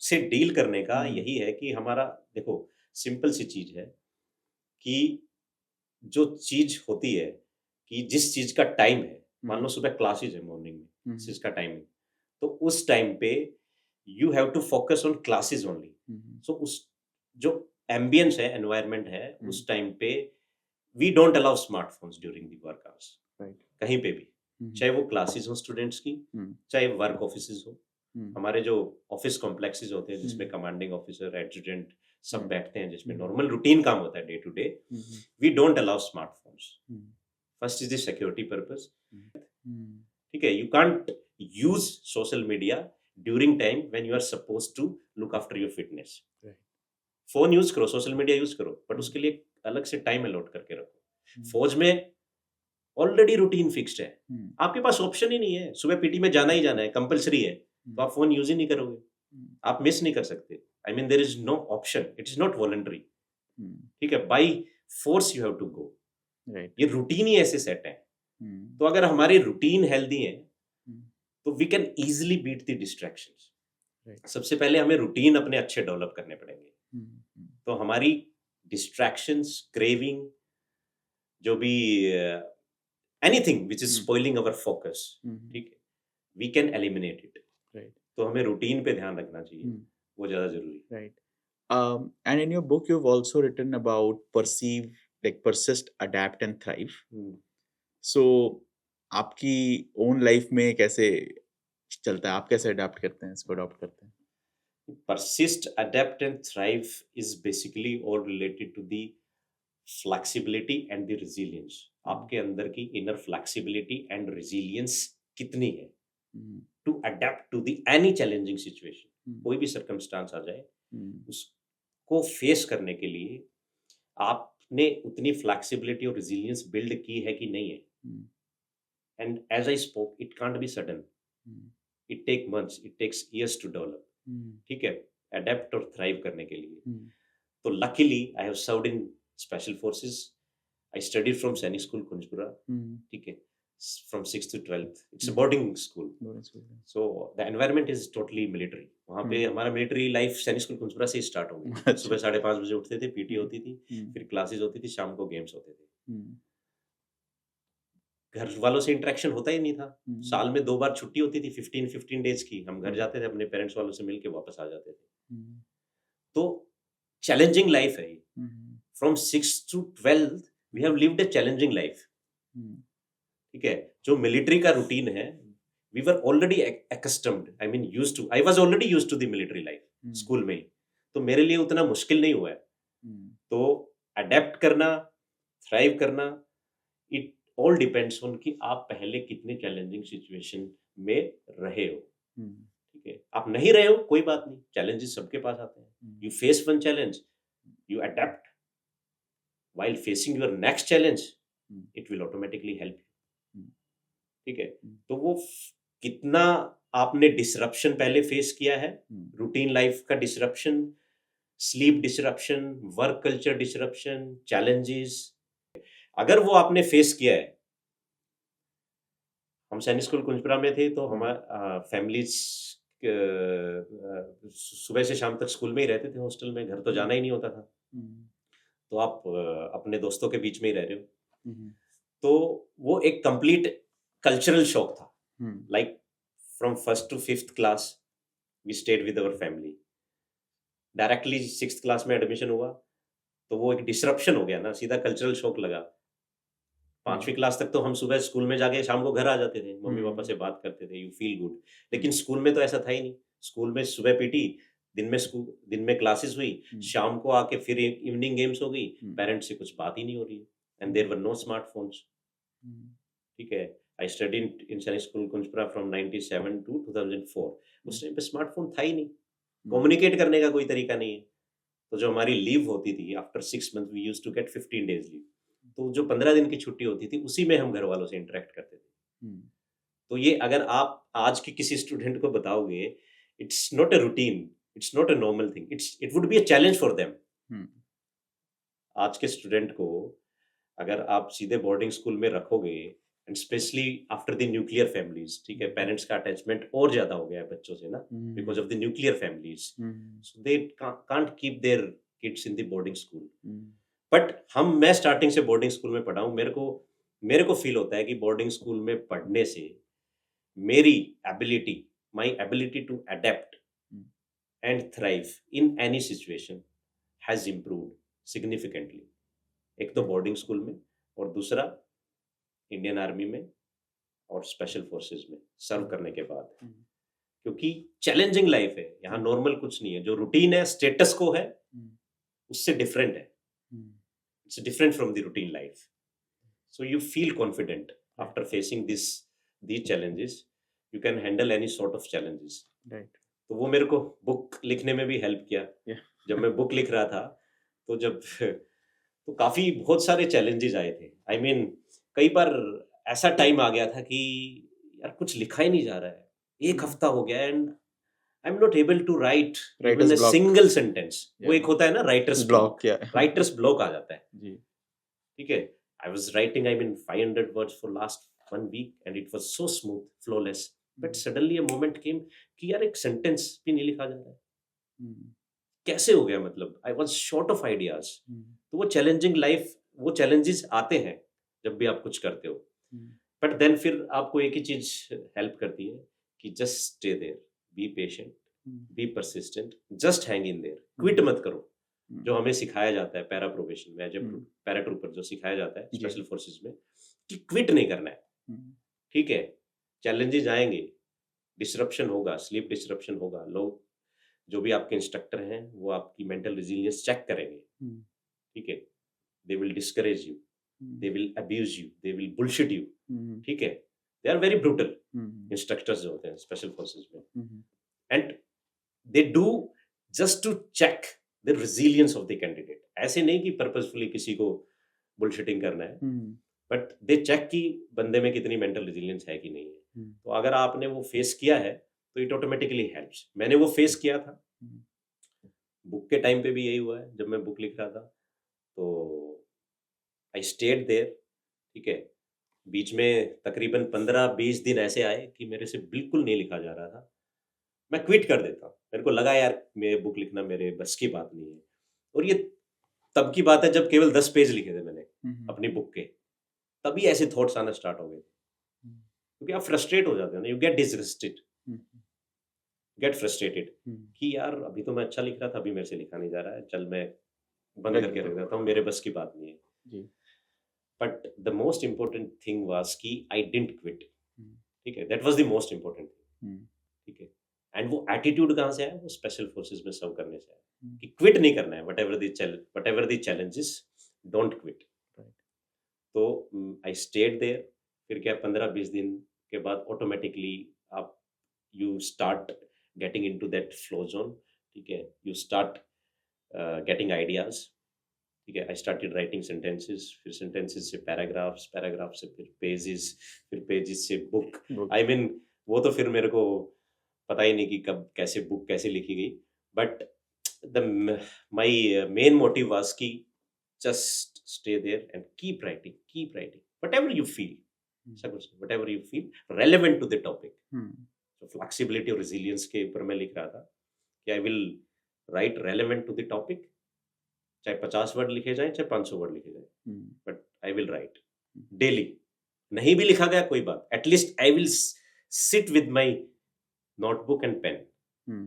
से डील करने का हम्म। यही है कि हमारा, देखो, सिंपल सी चीज है कि जो चीज होती है कि जिस चीज का टाइम है, मान लो सुबह क्लासेज है मॉर्निंग में, इस चीज का टाइमिंग, तो उस टाइम पे you have to focus on classes only. So उस जो एम्बियंस है, एनवायरनमेंट है, उस टाइम पे we don't allow smartphones during the work hours, कहीं पे भी, चाहे वो क्लासेस हो स्टूडेंट्स की, चाहे वर्क ऑफिसेज हो. हमारे जो ऑफिस कॉम्प्लेक्सेस होते हैं जिसमें कमांडिंग ऑफिसर, एडजुटेंट सब बैठते हैं, जिसमें नॉर्मल रूटीन काम होता है day to day, we don't allow smartphones. First is the security purpose, ठीक है. You can't use social media during time when you are suppose to look after your fitness. Phone use करो, social media use करो, but उसके लिए अलग से time allot करके रखो. फौज में ऑलरेडी रूटीन फिक्स्ड है, आपके पास ऑप्शन ही नहीं है. सुबह पीटी में जाना ही जाना है, कंपलसरी है, तो आप फोन यूज ही नहीं करोगे, आप मिस नहीं कर सकते. I mean there is no option, it is not voluntary, ठीक है. By force you have to go. ये रूटीन ही ऐसे सेट है. तो अगर हमारी रूटीन हेल्दी है तो we can easily beat the distractions. सबसे पहले हमें रूटीन अपने अच्छे डेवलप करने पड़ेंगे, तो हमारी डिस्ट्रैक्शंस, क्रेविंग, जो भी anything which is spoiling our focus, ठीक है, वी कैन एलिमिनेट इट. तो हमें रूटीन पे ध्यान रखना चाहिए, वो ज्यादा जरूरी है. Right. And in your book, you've also written about perceive, like persist, adapt, and thrive. So, आपकी own life में कैसे चलता है? आप कैसे adapt करते हैं, इसको adopt करते हैं? Persist, adapt, and thrive is basically all related to the flexibility and the resilience. आपके अंदर की inner flexibility and resilience कितनी है to adapt to the any challenging situation. कोई भी circumstance आ जाए, उसको फेस करने के लिए आपने उतनी फ्लेक्सिबिलिटी और रिजिलियंस बिल्ड की है कि नहीं है. And as I spoke, it can't be sudden, it take months, it takes years to develop, ठीक है, अडेप्ट और थ्राइव करने के लिए. तो luckily I have served in special forces. I studied from Sainik School Kunjpura, ठीक है, from 6th to 12th. It's a boarding school. So the environment is totally military. वहाँ पे हमारा मिलिट्री लाइफ सैनिक स्कूल कुंजपुरा से स्टार्ट हो गई. सुबह 5:30 बजे उठते थे, पीटी होती थी, फिर क्लासेस होती थी, शाम को गेम्स होते थे. घर वालों से इंटरेक्शन होता ही नहीं था. साल में 2 बार छुट्टी होती थी, 15 डेज की. हम घर जाते थे, अपने पेरेंट्स वालों से मिलके वापस आ जाते थे. तो चैलेंजिंग लाइफ है. From 6th to 12th we have lived a challenging life, ठीक है. जो मिलिट्री का रूटीन है, we were already accustomed, I mean used to, I was already used to the military life school में ही. तो मेरे लिए उतना मुश्किल नहीं हुआ है. तो अडेप्ट करना, थ्राइव करना, इट ऑल डिपेंड्स ऑन कि आप पहले कितने चैलेंजिंग सिचुएशन में रहे हो, ठीक है. आप नहीं रहे हो, कोई बात नहीं, चैलेंजेस सबके पास आते हैं. You phase one challenge, you adapt, while facing your next challenge it will automatically help, ठीक है. तो वो कितना आपने डिसरप्शन पहले फेस किया है, रूटीन लाइफ का disruption, sleep disruption, work culture disruption, challenges, अगर वो आपने फेस किया है हम सैनिक स्कूल कुंजपुरा में थे, तो हमारा फैमिलीज सुबह से शाम तक स्कूल में ही रहते थे, हॉस्टल में, घर तो जाना ही नहीं होता था। तो आप अपने दोस्तों के बीच में ही रह रहे हो, तो वो एक कंप्लीट कल्चरल शॉक था। Like from first to fifth class we stayed with our family. Directly sixth class में एडमिशन हुआ तो वो एक डिसरप्शन हो गया ना, सीधा कल्चरल शॉक लगा। 5वीं क्लास तक तो हम सुबह स्कूल में जाके शाम को घर आ जाते थे, मम्मी पापा से बात करते थे, यू फील गुड। लेकिन स्कूल में तो ऐसा था ही नहीं। स्कूल में सुबह पीटी, दिन में क्लासेस हुई, शाम को आके फिर इवनिंग गेम्स हो गई, पेरेंट्स से कुछ बात ही नहीं हो रही है, and there were no smartphones. ठीक है, आई स्टडीड इन सैनिक स्कूल कुंजपुरा फ्रॉम 97 टू 2004। उस टाइम पे स्मार्टफोन था ही नहीं, कम्युनिकेट करने का कोई तरीका नहीं है। तो जो हमारी लीव होती थी after 6 month we used to get 15 days leave, तो जो 15 दिन की छुट्टी होती थी उसी में हम घर वालों से इंटरेक्ट करते थे। तो ये अगर आप आज के किसी स्टूडेंट को बताओगे, it's not a routine, it's not a normal thing, it would be a challenge for them. आज के स्टूडेंट को अगर आप सीधे बोर्डिंग स्कूल में रखोगे, and specially after the nuclear families, ठीक है, पेरेंट्स का अटैचमेंट और ज्यादा हो गया है बच्चों से ना, because of the nuclear families, so they can't keep their kids in the boarding school. But मैं स्टार्टिंग से बोर्डिंग स्कूल में पढ़ा हूँ, मेरे को फील होता है कि बोर्डिंग स्कूल में पढ़ने से मेरी ability, my ability to adapt and thrive in any situation has improved significantly. एक तो बोर्डिंग स्कूल में, और दूसरा इंडियन आर्मी में और स्पेशल फोर्सेस में सर्व करने के बाद, क्योंकि चैलेंजिंग लाइफ है यहाँ, नॉर्मल कुछ नहीं है। जो रूटीन है, स्टेटस को है, उससे डिफरेंट है, it's different from the routine life. So you feel confident after facing these challenges, you can handle any sort of challenges, right? तो वो मेरे को बुक लिखने में भी हेल्प किया। जब मैं बुक लिख रहा था तो तो काफी बहुत सारे चैलेंजेस आए थे। आई मीन कई बार ऐसा टाइम आ गया था कि यार कुछ लिखा ही नहीं जा रहा है, एक हफ्ता हो गया and I am not able to write even a single sentence. वो एक होता है ना राइटर्स ब्लॉक, राइटर्स ब्लॉक आ जाता है जी। ठीक है, I was writing I mean 500 words for last 1 week and it was so smooth, flawless, but suddenly a moment came कि यार एक सेंटेंस भी नहीं लिखा जा रहा है, कैसे हो गया, मतलब I was short of ideas. तो वो चैलेंजिंग लाइफ, वो चैलेंजेस आते हैं जब भी आप कुछ करते हो, बट देन फिर आपको एक ही चीज हेल्प करती है कि just stay there, be patient, be persistent, just hang in there, quit मत करो। जो हमें सिखाया जाता है पैरा प्रोबेशन में, एज ए पैराट्रूपर जो सिखाया जाता है स्पेशल फोर्सेस में, कि क्विट नहीं करना है। ठीक है, चैलेंजेस आएंगे, डिसरप्शन होगा, स्लीप डिसरप्शन होगा, लोग जो भी आपके इंस्ट्रक्टर हैं वो आपकी मेंटल रेजिलियंस चेक करेंगे। ठीक है, they will discourage you, they will abuse you, they will bullshit you. ठीक है, they are very brutal instructors जो होते हैं स्पेशल फोर्सेस में, and they do just to check the resilience of the candidate. ऐसे नहीं कि पर्पसफुली किसी को बुलशिटिंग करना है, बट दे चेक कि बंदे में कितनी मेंटल रेजिलियंस है कि नहीं है। तो अगर आपने वो फेस किया है तो इट ऑटोमेटिकली हेल्प्स। मैंने वो फेस किया था, बुक के टाइम पे भी यही हुआ है। जब मैं बुक लिख रहा था तो आई स्टेड देयर, ठीक है, बीच में तकरीबन 15-20 दिन ऐसे आए कि मेरे से बिल्कुल नहीं लिखा जा रहा था, मैं क्विट कर देता। मेरे को लगा यार मेरे बुक लिखना मेरे बस की बात नहीं है। और ये तब की बात है जब केवल 10 पेज लिखे थे मैंने अपनी बुक के, तभी ऐसे थॉट्स आना स्टार्ट हो गए, क्योंकि आप फ्रस्ट्रेट हो जाते हो ना, you get disgusted, get frustrated कि यार अभी तो मैं अच्छा लिख रहा था, अभी मेरे से लिखा नहीं जा रहा है, चल मैं बंद करके रख देता हूँ, मेरे बस की बात नहीं है। But the most important thing was कि आई डिडंट क्विट। ठीक है, that was the most important thing. ठीक है, एंड वो एटीट्यूड कहाँ से आया? वो स्पेशल फोर्सेस में सर्व करने से आया कि क्विट नहीं करना है, whatever the challenges, don't quit. तो आई स्टेड देयर। फिर क्या, 15-20 दिन के बाद ऑटोमेटिकली आप you start getting into that flow zone. ठीक है, यू स्टार्ट गेटिंग आइडियाज। ठीक है, आई स्टार्टेड राइटिंग सेंटेंसेस, फिर सेंटेंसेस से पैराग्राफ्स, पैराग्राफ से फिर पेजेस, फिर पेजेस से बुक। आई मीन वो तो फिर मेरे को पता ही नहीं कि कब कैसे बुक कैसे लिखी गई, but the my main motive was कि just stay there and keep writing whatever you feel, ऐसा कुछ नहीं, whatever you feel relevant to the topic. Hmm. So flexibility और resilience के ऊपर मैं लिख रहा था कि I will write relevant to the topic, चाहे 50 वर्ड लिखे जाएं चाहे 500 वर्ड लिखे जाएं, Hmm. but I will write daily. नहीं भी लिखा गया कोई बात, at least I will sit with my notebook and pen. Hmm.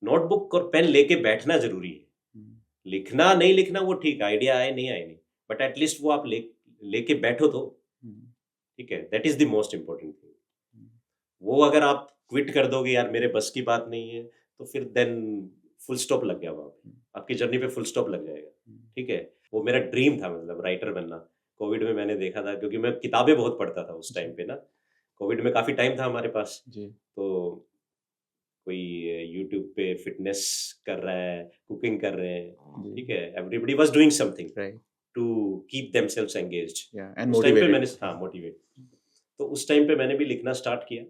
Notebook और पेन लेके बैठना जरूरी है. Hmm. लिखना नहीं लिखना वो ठीक, आइडिया आए नहीं, बट एटलीस्ट वो आप लेके बैठो तो Hmm. ठीक है. That is the most important thing. वो अगर आप क्विट कर दोगे यार मेरे बस की बात नहीं है, तो फिर देन फुल स्टॉप लग गया वहाँ पे, आपकी जर्नी पे फुल स्टॉप लग जाएगा. ठीक है. वो मेरा ड्रीम था, मतलब राइटर बनना. कोविड में मैंने देखा था, क्योंकि मैं किताबें बहुत पढ़ता था उस टाइम पे ना. कोविड में काफी टाइम था हमारे पास, जी. तो कोई यूट्यूब पे फिटनेस कर रहा है, कुकिंग कर रहे हैं, जी. ठीक है. Everybody was doing something Right. To keep themselves engaged. Yeah. And उस टाइम पे motivated. मैंने, हाँ, मोटिवेट. तो उस टाइम पे मैंने भी लिखना स्टार्ट किया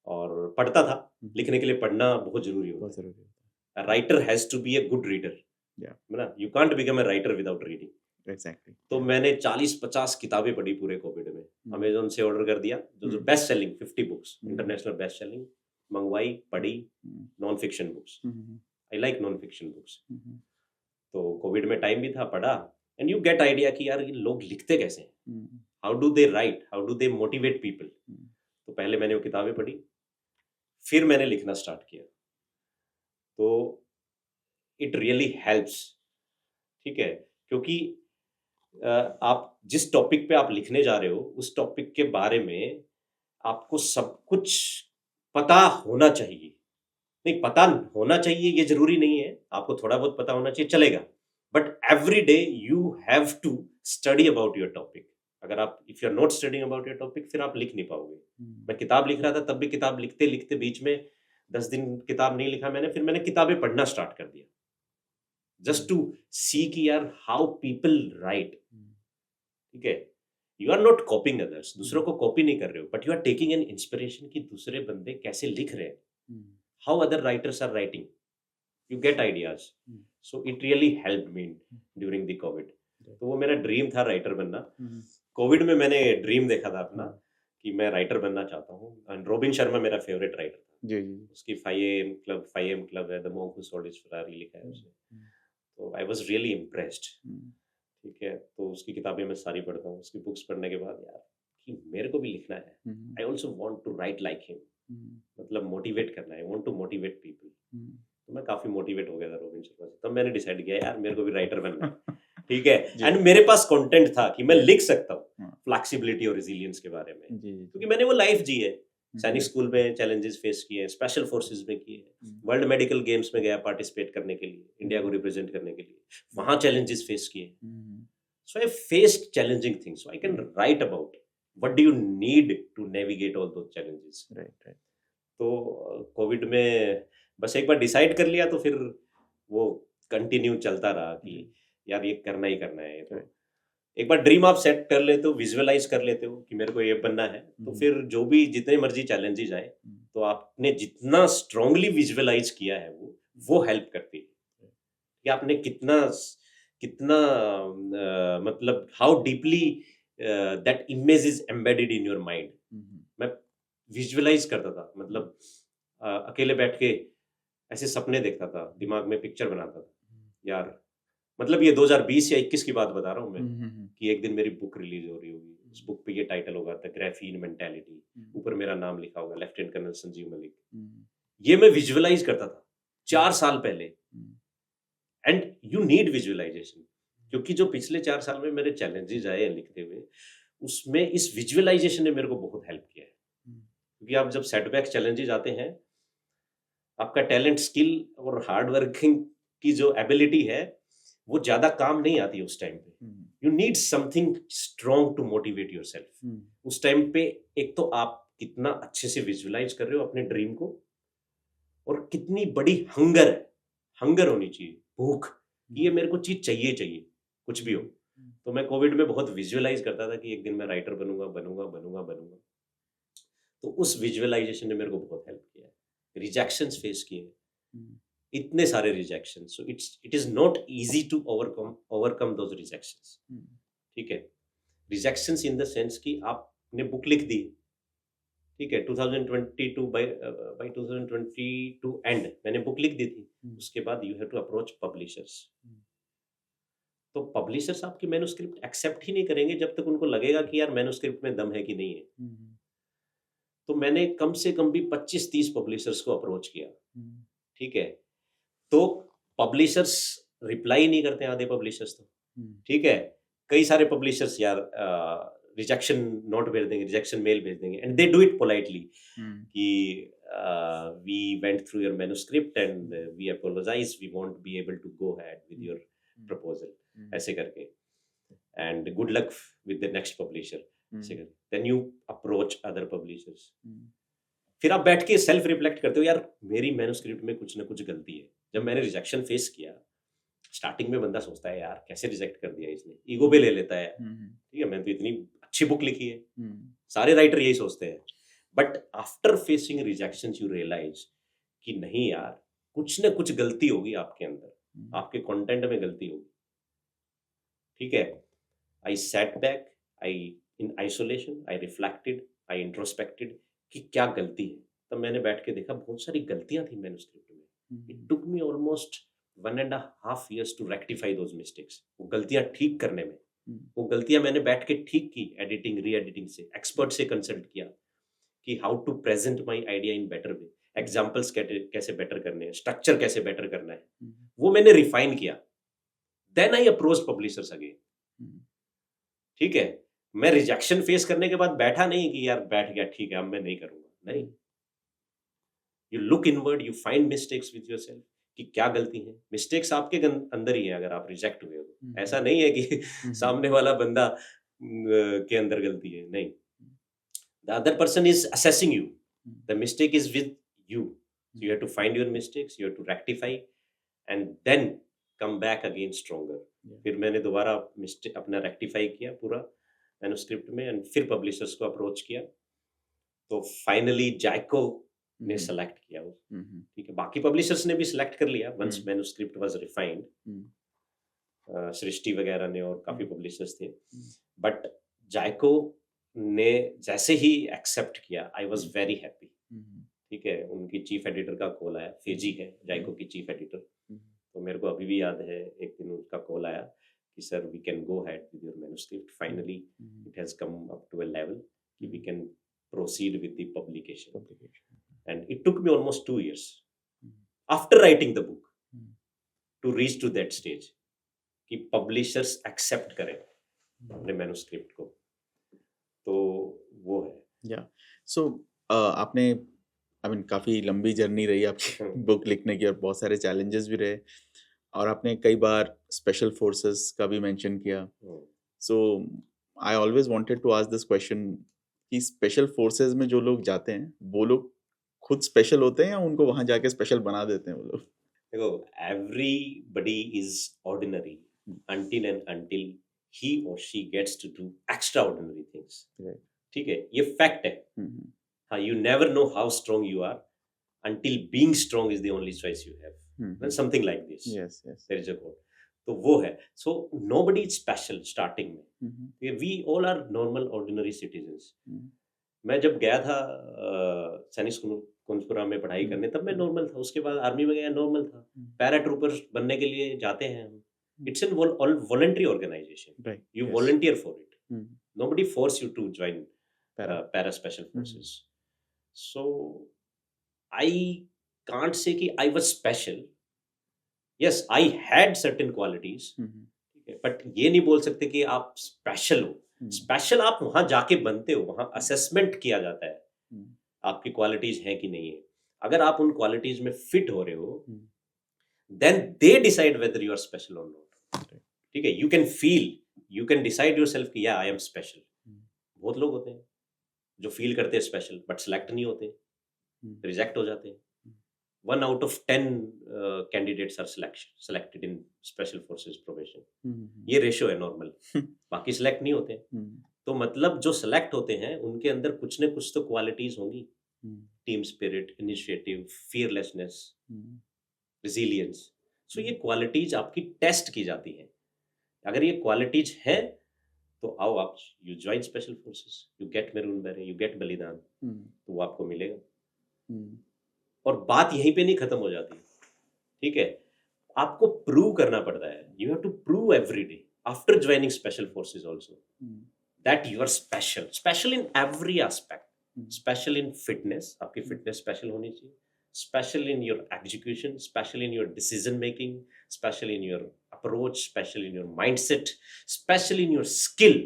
और पढ़ता था. लिखने के लिए पढ़ना बहुत जरूरी बहुत होता जरूरी है. है. Writer has to be a good reader. Yeah. है ना. You can't become a writer without reading. Exactly. तो मैंने 40-50 किताबें पढ़ी पूरे कोविड में. अमेजोन से ऑर्डर कर दिया, जो best selling 50 books, international best selling, मंगवाई, पढ़ी. Non fiction books, I like non fiction books. तो कोविड में टाइम भी था, पढ़ा, एंड यू गेट आइडिया कि यार ये लोग लिखते कैसे हैं, how do they right, how do they motivate people. तो पहले मैंने वो किताबें पढ़ी, फिर मैंने लिखना स्टार्ट किया. तो इट रियली हेल्प्स. ठीक है. क्योंकि आप जिस टॉपिक पे आप लिखने जा रहे हो, उस टॉपिक के बारे में आपको सब कुछ पता होना चाहिए. नहीं, पता होना चाहिए ये जरूरी नहीं है, आपको थोड़ा बहुत पता होना चाहिए, चलेगा, but every day you have to study about your topic. अगर आप, if you are not studying about your topic, फिर आप लिख नहीं पाओगे. मैं किताब लिख रहा था, तब भी किताब लिखते लिखते बीच में 10 दिन किताब नहीं लिखा मैंने, फिर मैंने किताबें पढ़ना स्टार्ट कर दिया, जस्ट टू सी कि यार हाउ पीपल राइट. ठीक है. You are not copying others, दूसरों को कॉपी नहीं कर रहे हो, but you are taking an inspiration कि दूसरे बंदे कैसे लिख रहे हैं, how other writers are writing, you get ideas. So it really helped me during the COVID. तो वो मेरा ड्रीम था राइटर बनना. कोविड में मैंने ड्रीम देखा था अपना कि मैं राइटर बनना चाहता हूँ. एंड रॉबिन शर्मा मेरा फेवरेट राइटर था. जी जी. उसकी 5am क्लब है, the monk who sold his Ferrari लिखा है उसने. तो आई वाज रियली इम्प्रेस्ड. ठीक है. तो उसकी किताबें मैं सारी पढ़ता हूँ. उसकी बुक्स पढ़ने के बाद यार कि मेरे को भी लिखना है. I also want to write like him. मतलब मोटिवेट करना है, I want to motivate people. तो मैं काफी मोटिवेट हो गया था रॉबिन शर्मा से. तब मैंने डिसाइड किया यार मेरे को भी राइटर बनना है. ठीक है. एंड मेरे पास कंटेंट था कि मैं लिख सकता हूँ फ्लेक्सिबिलिटी और रेजिलियंस के बारे में, क्योंकि मैंने वो लाइफ जी है. सैनिक स्कूल में चैलेंजेस फेस किए, स्पेशल फोर्सेस में किए, वर्ल्ड मेडिकल गेम्स में गया पार्टिसिपेट करने के लिए, इंडिया को रिप्रेजेंट करने के लिए, वहां चैलेंजेस फेस किए. So I faced challenging things, so I can write about what do you need to navigate all those challenges. Right. तो कोविड में बस एक बार डिसाइड कर लिया, तो फिर वो कंटिन्यू चलता रहा कि यार ये करना ही करना है. तो एक बार ड्रीम आप सेट कर लेते हो, विजुअलाइज कर लेते हो कि मेरे को ये बनना है, तो फिर जो भी जितने मर्जी चैलेंजेस आए, तो आपने जितना स्ट्रांगली विजुअलाइज किया है वो हेल्प करती है कि आपने कितना कितना मतलब how deeply that image is embedded in your mind. मैं विजुअलाइज करता था, मतलब अकेले बैठ के ऐसे सपने देखता था, दिमाग में पिक्चर बनाता था. यार मतलब ये 2020 या 21 की बात बता रहा हूँ मैं, कि एक दिन मेरी बुक रिलीज हो रही होगी. उस बुक पे ये टाइटल होगा द ग्राफीन मेंटालिटी, ऊपर मेरा नाम लिखा होगा लेफ्टिनेंट कर्नल संजीव मलिक. ये मैं विजुअलाइज करता था 4 साल पहले. एंड यू नीड विजुअलाइजेशन, क्योंकि जो पिछले 4 साल में मेरे चैलेंजेस आए हैं लिखते हुए, उसमें इस विजुअलाइजेशन ने मेरे को बहुत हेल्प किया है. क्योंकि आप जब सेटबैक चैलेंजेस आते हैं, आपका टैलेंट, स्किल और हार्ड वर्किंग की जो एबिलिटी है वो ज्यादा काम नहीं आती उस टाइम पे. You need something strong to motivate yourself. उस टाइम पे एक तो आप कितना अच्छे से विजुअलाइज कर रहे हो अपने ड्रीम को, और कितनी बड़ी हंगर होनी चाहिए, भूख, कि ये मेरे को चीज चाहिए कुछ भी हो. तो मैं कोविड में बहुत विजुअलाइज करता था कि एक दिन मैं राइटर बनूंगा. तो उस विजुअलाइजेशन ने मेरे को बहुत हेल्प किया है. रिजेक्शंस फेस किए, इतने सारे rejection. So it is not easy to overcome those rejections. ठीक है. रिजेक्शंस इन द सेंस कि आप ने बुक लिख दी, ठीक है, 2022 बाय 2022 एंड मैंने बुक लिख दी थी। उसके बाद you have to approach publishers. तो पब्लिशर्स आपकी मैन्युस्क्रिप्ट एक्सेप्ट ही नहीं करेंगे जब तक उनको लगेगा कि यार मैन्युस्क्रिप्ट में दम है कि नहीं है। तो मैंने कम से कम भी 25-30 पब्लिशर्स को अप्रोच किया, ठीक है। तो पब्लिशर्स रिप्लाई नहीं करते आधे पब्लिशर्स तो, ठीक है। कई सारे पब्लिशर्स यार रिजेक्शन नोट भेज देंगे, रिजेक्शन मेल भेज देंगे, and they do it politely कि we went through your manuscript and we apologize, we won't be able to go ahead with your proposal, ऐसे करके, and good luck with the next publisher, ऐसे करके। Then you approach other publishers. फिर आप बैठ के self reflect करते हो, यार मेरी मैन्युस्क्रिप्ट में कुछ ना कुछ गलती है। जब मैंने रिजेक्शन फेस किया, स्टार्टिंग में बंदा सोचता है यार कैसे रिजेक्ट कर दिया इसने, ईगो पे ले लेता है, ठीक है, मैंने तो इतनी अच्छी बुक लिखी है, सारे राइटर यही सोचते हैं। But after facing rejections you realise कि नहीं यार, कुछ ना कुछ गलती होगी आपके अंदर, आपके कंटेंट में गलती होगी, ठीक है। I set back, I in isolation, I reflected, I introspected कि क्या गलती है। तब मैंने बैठ के देखा बहुत सारी गलतियां थी मैन्युस्क्रिप्ट में। It took me almost 1.5 years to rectify those mistakes। वो गलतियां ठीक करने में, वो गलतियां मैंने बैठ के ठीक की, एडिटिंग री एडिटिंग से, एक्सपर्ट से कंसल्ट किया कि how to present my idea in better way, examples कैसे बेटर करने हैं, स्ट्रक्चर कैसे बेटर करना है, वो मैंने रिफाइन किया। Then I approach publishers again, ठीक है। मैं रिजेक्शन फेस करने के बाद बैठा नहीं कि यार बैठ गया, ठीक है अब मैं नहीं करूंगा, नहीं। You look inward, you find mistakes with yourself कि क्या गलती है। मिस्टेक्स आपके अंदर ही है अगर आप रिजेक्ट हुए हो। ऐसा नहीं है कि सामने वाला बंदा के अंदर गलती है, नहीं। The other person is assessing you, the mistake is with you. You have to find your mistakes, you have to rectify and then come back again stronger. फिर मैंने दोबारा मिस्टेक अपना रेक्टिफाई किया पूरा मैन्युस्क्रिप्ट में, एंड फिर publishers को approach किया। तो फाइनली जायको ने सेलेक्ट किया वो, ठीक है। बाकी पब्लिशर्स ने भी सिलेक्ट कर लिया वंस मैन्युस्क्रिप्ट वाज रिफाइंड, सृष्टि वगैरह ने और काफी पब्लिशर्स थे। बट जायको ने जैसे ही एक्सेप्ट किया, आई वाज वेरी हैप्पी, ठीक है। उनकी चीफ एडिटर का कॉल आया, फेजी है जायको की चीफ एडिटर, तो मेरे को अभी भी याद है एक दिन उसका कॉल आया कि sir we can go ahead with your manuscript, finally it has come up to a level कि we can proceed with the publication. And it took me almost 2 years after writing the book to reach to that stage कि publishers accept करें अपने manuscript को। तो वो है। So आपने काफी लंबी जर्नी रही आपकी बुक लिखने की और बहुत सारे चैलेंजेस भी रहे, और आपने कई बार स्पेशल फोर्सेस का भी मेंशन किया। So I always wanted to ask this question कि स्पेशल फोर्सेस में जो लोग जाते हैं वो लोग खुद स्पेशल होते हैं या उनको वहां जाके स्पेशल बना देते हैं वो लोग? देखो, everybody is ordinary until and until he or she gets to do extraordinary things, ठीक है, ये फैक्ट है। हाँ, you never know how strong you are until being strong is the only choice you have, something like this। yes there is a quote, तो वो है। so nobody is special starting में, we all are normal ordinary citizens। मैं जब गया था सैनिक कुंजपुरा में पढ़ाई करने, तब मैं नॉर्मल था। उसके बाद आर्मी में गया, नॉर्मल था। पैराट्रूपर बनने के लिए जाते हैं हम, it's an voluntary organization, right? You Yes. volunteer for it, nobody force you to join para special forces। so I can't say कि I was special, yes I had certain qualities, but ये नहीं बोल सकते कि आप special हो। Special आप वहां जाके बनते हो, वहां असेसमेंट किया जाता है आपकी क्वालिटीज हैं कि नहीं है। अगर आप उन क्वालिटीज में फिट हो रहे हो, then they decide whether you are special or not, ठीक है। you can feel, you can decide yourself कि yeah I am special। बहुत लोग होते हैं जो फील करते हैं स्पेशल बट सिलेक्ट नहीं होते, रिजेक्ट हो जाते हैं। 1 out of 10 candidates are selected in special forces probation, ये रेशियो है नॉर्मल। बाकी सिलेक्ट नहीं होते। तो मतलब जो सिलेक्ट होते हैं उनके अंदर कुछ न कुछ तो क्वालिटीज होंगी, team spirit, initiative, fearlessness, resilience. So ये क्वालिटीज आपकी टेस्ट की जाती है। अगर ये क्वालिटीज हैं तो आओ आप, you join special forces, you get maroon beret, you get बलिदान, तो वो आपको मिलेगा। और बात यहीं पे नहीं खत्म हो जाती, ठीक है, आपको प्रूव करना पड़ता है, you have to prove every day after joining special forces also that you are special, special in every aspect, special in fitness, आपकी फिटनेस स्पेशल होनी चाहिए, special in your execution, special in your decision making, special in your approach, special in your mindset, special in your skill,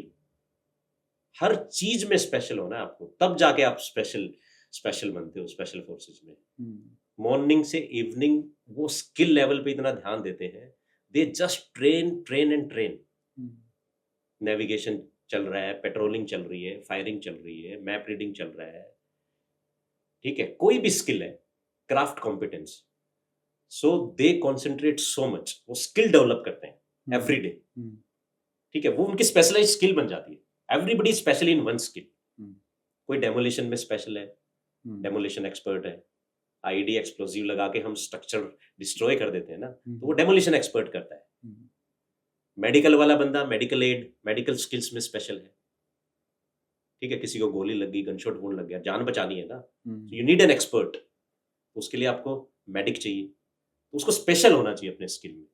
हर चीज में special होना है आपको, तब जाके आप स्पेशल बनते हो स्पेशल फोर्सेस में। मॉर्निंग से इवनिंग वो स्किल लेवल पे इतना ध्यान देते हैं, they just train and train. Navigation चल रहा है, पेट्रोलिंग चल रही है, फायरिंग चल रही है, मैप रीडिंग चल रहा है, ठीक है, कोई भी स्किल है, क्राफ्ट कॉम्पिटेंस, सो दे कॉन्सेंट्रेट सो मच, वो स्किल डेवलप करते हैं एवरी डे, ठीक है, वो उनकी स्पेशलाइज स्किल बन जाती है। Everybody special in one skill, कोई डेमोलिशन में स्पेशल है, डेमोलिशन एक्सपर्ट है, आईडी एक्सप्लोजिव लगा के हम स्ट्रक्चर डिस्ट्रॉय कर देते हैं ना, तो वो डेमोलिशन एक्सपर्ट करता है। मेडिकल वाला बंदा मेडिकल एड, मेडिकल स्किल्स में स्पेशल है, ठीक है, किसी को गोली लग गई, गनशॉट वुंड लग गया, जान बचानी है ना, यू नीड एन एक्सपर्ट, उसके लिए आपको मेडिक चाहिए, तो उसको स्पेशल होना चाहिए अपने स्किल में,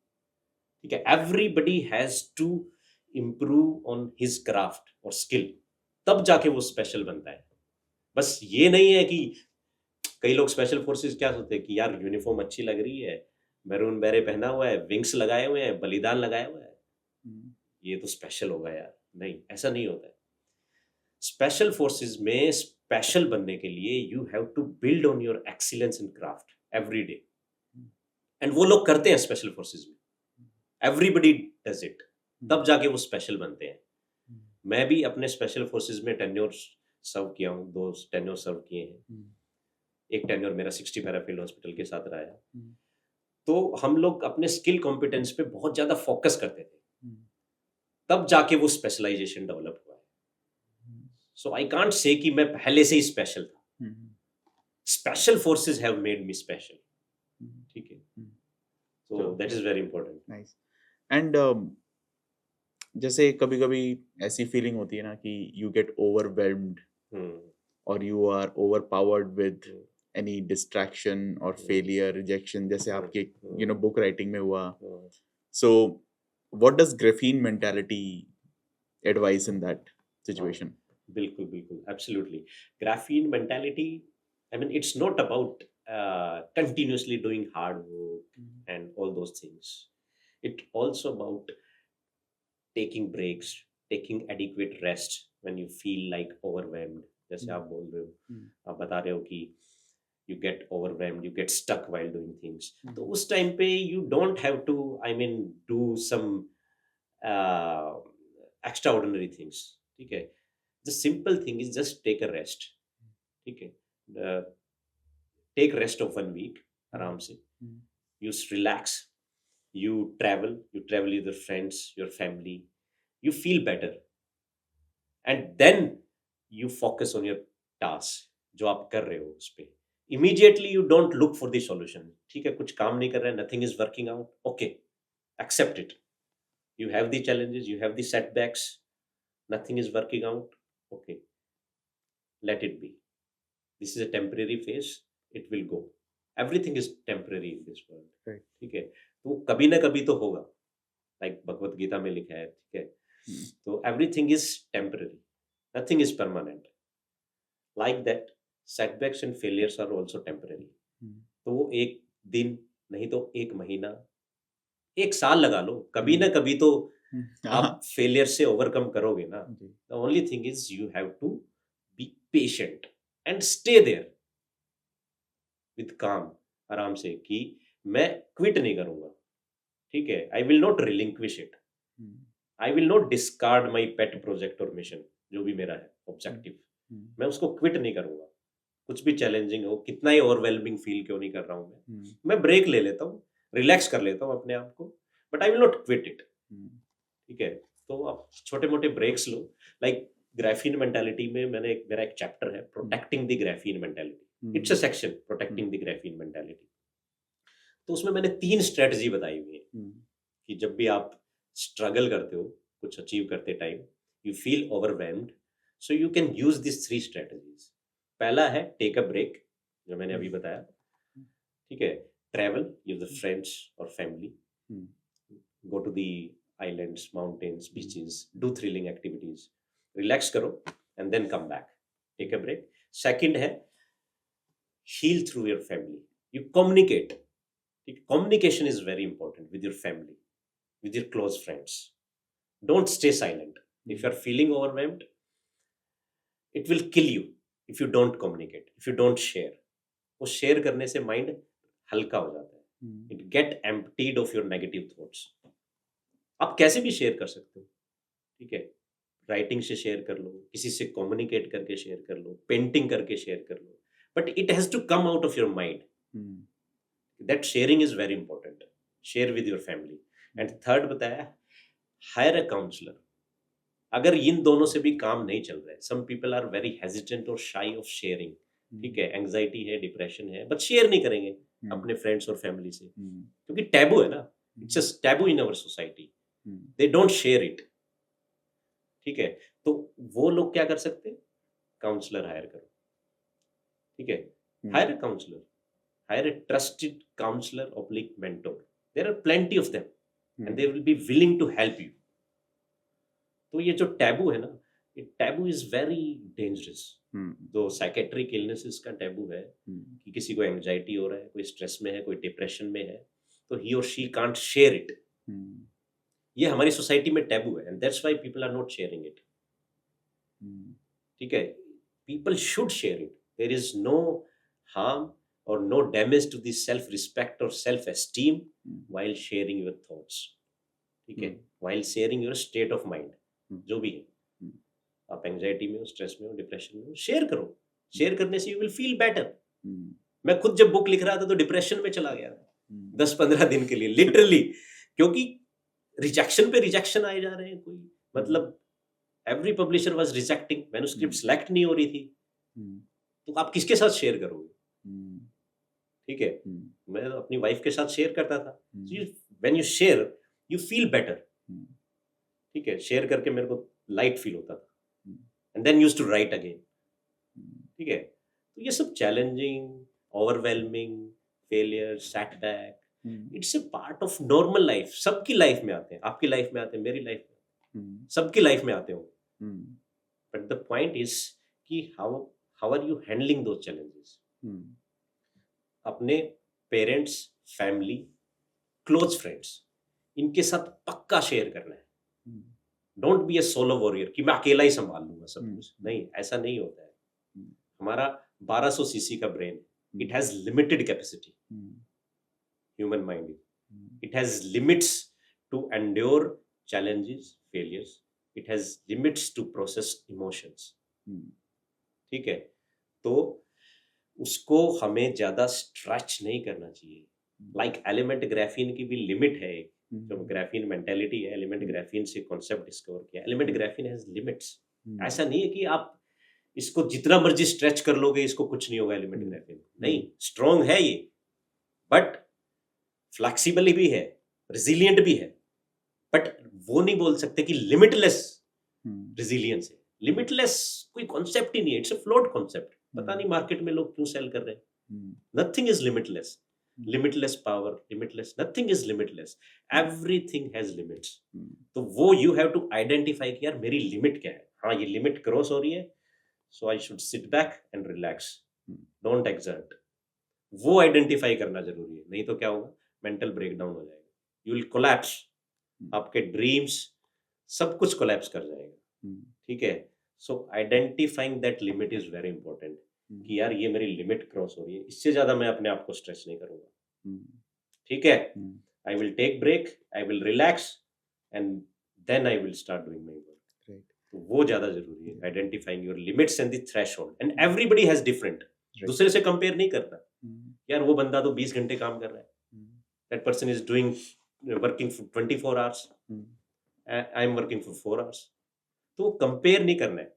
ठीक है। Everybody has to improve on his craft और स्किल, तब जाके वो स्पेशल बनता है। बस ये नहीं है कि कई लोग स्पेशल फोर्सेस क्या सोचते हैं कि यार यूनिफॉर्म अच्छी लग रही है, मैरून बैरे पहना हुआ है, विंग्स लगाए हुए हैं, बलिदान लगाया हुआ है, ये तो स्पेशल होगा यार, नहीं, ऐसा नहीं होता है। स्पेशल फोर्सेस में स्पेशल बनने के लिए you have to build on your excellence in craft every day, and वो लोग करते हैं स्पेशल फोर्सेस में, एवरीबडी डज इट, तब जाके वो स्पेशल बनते हैं। मैं भी अपने स्पेशल फोर्सेस में टेन्योर सर्व किया हूँ, 2 टेन्योर सर्व किए हैं, एक टेन्योर मेरा 60 पैराफील्ड हॉस्पिटल के साथ रहा है। तो हम लोग अपने स्किल कॉम्पिटेंस पे बहुत ज्यादा फोकस करते थे, तब जाके वो स्पेशलाइजेशन डेवलप हुआ है। सो आई कांट से कि मैं पहले से ही स्पेशल था, special forces have made me special, ठीक है, so that is very important. Nice. And जैसे कभी कभी ऐसी फीलिंग होती है ना कि यू गेट ओवरवेल्म्ड और you are overpowered with any distraction और फेलियर, रिजेक्शन, जैसे आपके बुक राइटिंग में हुआ। So what does Graphene mentality advice in that situation? बिल्कुल बिल्कुल, absolutely. Graphene mentality, I mean it's not about continuously doing hard work and all those things. It also about taking breaks, taking adequate rest when you feel like overwhelmed. जैसे आप बोल रहे हो, आप बता रहे हो कि you get overwhelmed, you get stuck while doing things. तो उस टाइम पे you don't have to, I mean, do some extraordinary things, ठीक है। The simple thing is just take a rest, ठीक है, take rest of 1 week आराम से, you relax, you travel with your friends, your family, you feel better, and then you focus on your task जो आप कर रहे हो उस पे। immediately you don't look for the solution, ठीक है, कुछ काम नहीं कर रहा है, nothing is working out, okay, accept it, you have the challenges, you have the setbacks, nothing is working out, okay, let it be, this is a temporary phase, it will go, everything is temporary in this world, Right. ठीक है, तो कभी ना कभी तो होगा, like Bhagavad Gita में लिखा है, ठीक है, तो everything is temporary, nothing is permanent, like that setbacks and failures are also temporary. तो वो एक दिन नहीं तो एक महीना, एक साल लगा लो, कभी ना कभी तो आप फेलियर से ओवरकम करोगे ना। The only thing is you have to be patient and stay there with calm, आराम से, कि मैं क्विट नहीं करूंगा, ठीक है, I will not relinquish it, I will not discard my pet project और मिशन, जो भी मेरा है ऑब्जेक्टिव, मैं उसको क्विट नहीं करूंगा, कुछ भी चैलेंजिंग हो, कितना ही ओवरवेलमिंग फील क्यों नहीं कर रहा हूं मैं ब्रेक ले लेता हूँ, रिलैक्स कर लेता हूँ अपने आप को, but I will not quit it, ठीक है। तो आप छोटे मोटे ब्रेक्स लो, लाइक ग्राफीन मेंटालिटी में मेरा एक चैप्टर है, protecting the graphene mentality, it's a section, protecting the graphene mentality. तो उसमें मैंने 3 स्ट्रेटजी बताई हुई है कि जब भी आप स्ट्रगल करते हो कुछ अचीव करते time, you feel overwhelmed, so you can use these 3 strategies. पहला है take a break, जो मैंने अभी बताया, ठीक है. Travel with the friends or family, go to the islands, mountains, beaches, do thrilling activities, relax करो and then come back, take a break. Second है heal through your family, you communicate. Communication is very important with your family, with your close friends. Don't stay silent. If you are feeling overwhelmed, it will kill you if you don't communicate, if you don't share. वो share करने से mind हल्का हो जाता है. It get emptied of your negative thoughts. आप कैसे भी शेयर कर सकते हो, ठीक है. राइटिंग से शेयर कर लो, किसी से कम्युनिकेट करके शेयर कर लो, पेंटिंग करके शेयर कर लो, but it has to come out of your mind. That sharing is very important. Share with your family. And third बताया, हायर अ काउंसलर. अगर इन दोनों से भी काम नहीं चल रहा है, some people are very hesitant और शाई ऑफ शेयरिंग, ठीक है. एंजाइटी है, डिप्रेशन है, बट शेयर नहीं करेंगे अपने फ्रेंड्स और फैमिली से, क्योंकि टैबू है ना. It's a taboo in our society. They don't share it, ठीक है. तो वो लोग क्या कर सकते हैं, काउंसलर हायर करो, ठीक है. Hire a counsellor, hire a trusted counsellor oblique mentor. There are plenty of them and they will be willing to help you. तो ये जो टैबू है ना, ये टैबू इज वेरी डेंजरस. जो साइकेट्रिक इलनेसेस का टैबू है कि किसी को एंजाइटी हो रहा है, कोई स्ट्रेस में है, कोई डिप्रेशन में है, तो ही और शी कांट शेयर इट. ये हमारी सोसाइटी में टैबू है, and that's why people are not sharing it, ठीक है. People should share it. There is no harm और no damage to the self respect और self esteem while sharing your thoughts, ठीक है. While sharing your state of mind, जो भी है. आप एंजाइटी में हो, स्ट्रेस में हो, डिप्रेशन में हो, शेयर करो. शेयर करने से यू विल फील बेटर. मैं खुद जब बुक लिख रहा था तो डिप्रेशन में चला गया 10-15 दिन के लिए, लिटरली, क्योंकि रिजेक्शन पे रिजेक्शन आए जा रहे हैं. कोई मतलब every publisher was rejecting, manuscript select नहीं हो रही थी. तो आप किसके साथ शेयर करोगे, ठीक है. मैं तो अपनी वाइफ के साथ शेयर करता था. When you share you feel better, ठीक है. शेयर करके मेरे को लाइट फील होता था. And then used to write again, ठीक है. तो ये सब challenging, overwhelming, failure, setback, it's a part of normal life. सबकी लाइफ में आते हैं, आपकी लाइफ में आते हैं, मेरी लाइफ में, सबकी लाइफ में आते हो. बट द पॉइंट इज कि how are you handling those challenges. अपने पेरेंट्स, फैमिली, क्लोज फ्रेंड्स, इनके साथ पक्का शेयर करना है. Don't be a solo warrior कि मैं अकेला ही संभाल लूंगा सब कुछ. नहीं, ऐसा नहीं होता है. हमारा 1200 सीसी का brain, it has limited capacity. Human mind, it has limits to endure challenges, failures. It has limits to process emotions, ठीक है. तो उसको हमें ज्यादा स्ट्रेच नहीं करना चाहिए. लाइक एलिमेंट ग्राफीन की भी लिमिट है. जो ग्राफीन मेंटालिटी है, एलिमेंट ग्राफीन से कॉन्सेप्ट डिस्कवर किया. Element graphene has limits. ऐसा नहीं है कि आप इसको जितना मर्जी स्ट्रेच कर लोगे इसको कुछ नहीं होगा. एलिमेंट ग्राफीन नहीं, स्ट्रॉन्ग है ये, बट फ्लेक्सिबल भी है, रिजिलियंट भी है. बट वो नहीं बोल सकते कि लिमिटलेस रेजिलियंस है. लिमिटलेस कोई कॉन्सेप्ट ही नहीं है. It's a float concept. पता नहीं मार्केट में लोग क्यों सेल कर रहे हैं. Nothing is limitless. Limitless power, limitless, nothing is limitless. Everything has limits. तो वो यू हैव टू आइडेंटिफाई कि यार मेरी लिमिट क्या है. हाँ, ये लिमिट क्रॉस हो रही है, so I should sit back and relax, don't exert. वो आइडेंटिफाई करना जरूरी है. नहीं तो क्या होगा, मेंटल ब्रेकडाउन हो जाएगा. You will collapse. आपके ड्रीम्स सब कुछ कोलैप्स कर जाएगा, ठीक है. So identifying that limit is very important कि यार ये मेरी लिमिट क्रॉस हो रही है, इससे ज्यादा मैं अपने आप को स्ट्रेस नहीं करूंगा, ठीक है. I will take break, I will relax and then I will start doing my work. तो वो ज्यादा जरूरी है, identifying your limits and the threshold. And everybody has different. दूसरे से कंपेयर नहीं करना. यार वो बंदा तो 20 घंटे काम कर रहा है, that person is doing working for 24 hours, I am working for 4 hours. तो कंपेयर नहीं करना है.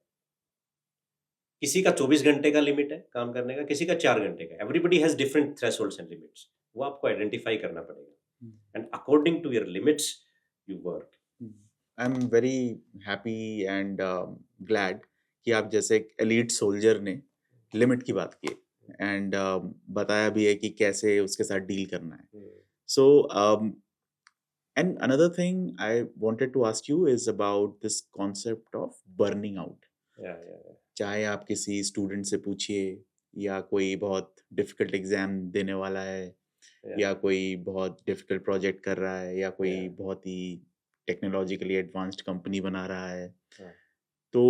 किसी का 24 घंटे का लिमिट है काम करने का, किसी का 4 घंटे का. Everybody has different thresholds and limits. वो आपको आइडेंटिफाई करना पड़ेगा, and according to your limits you work. I am very happy and glad कि आप जैसे एक एलीट सोल्जर ने लिमिट की बात की एंड बताया भी है कि कैसे उसके साथ डील करना है. So, and another thing I wanted to ask you is about this concept of burning out. Yeah. चाहे आप किसी स्टूडेंट से पूछिए या कोई बहुत डिफिकल्ट एग्जाम देने वाला है Yeah. या कोई बहुत डिफिकल्ट प्रोजेक्ट कर रहा है या कोई Yeah. बहुत ही टेक्नोलॉजिकली एडवांस्ड कंपनी बना रहा है, हाँ. तो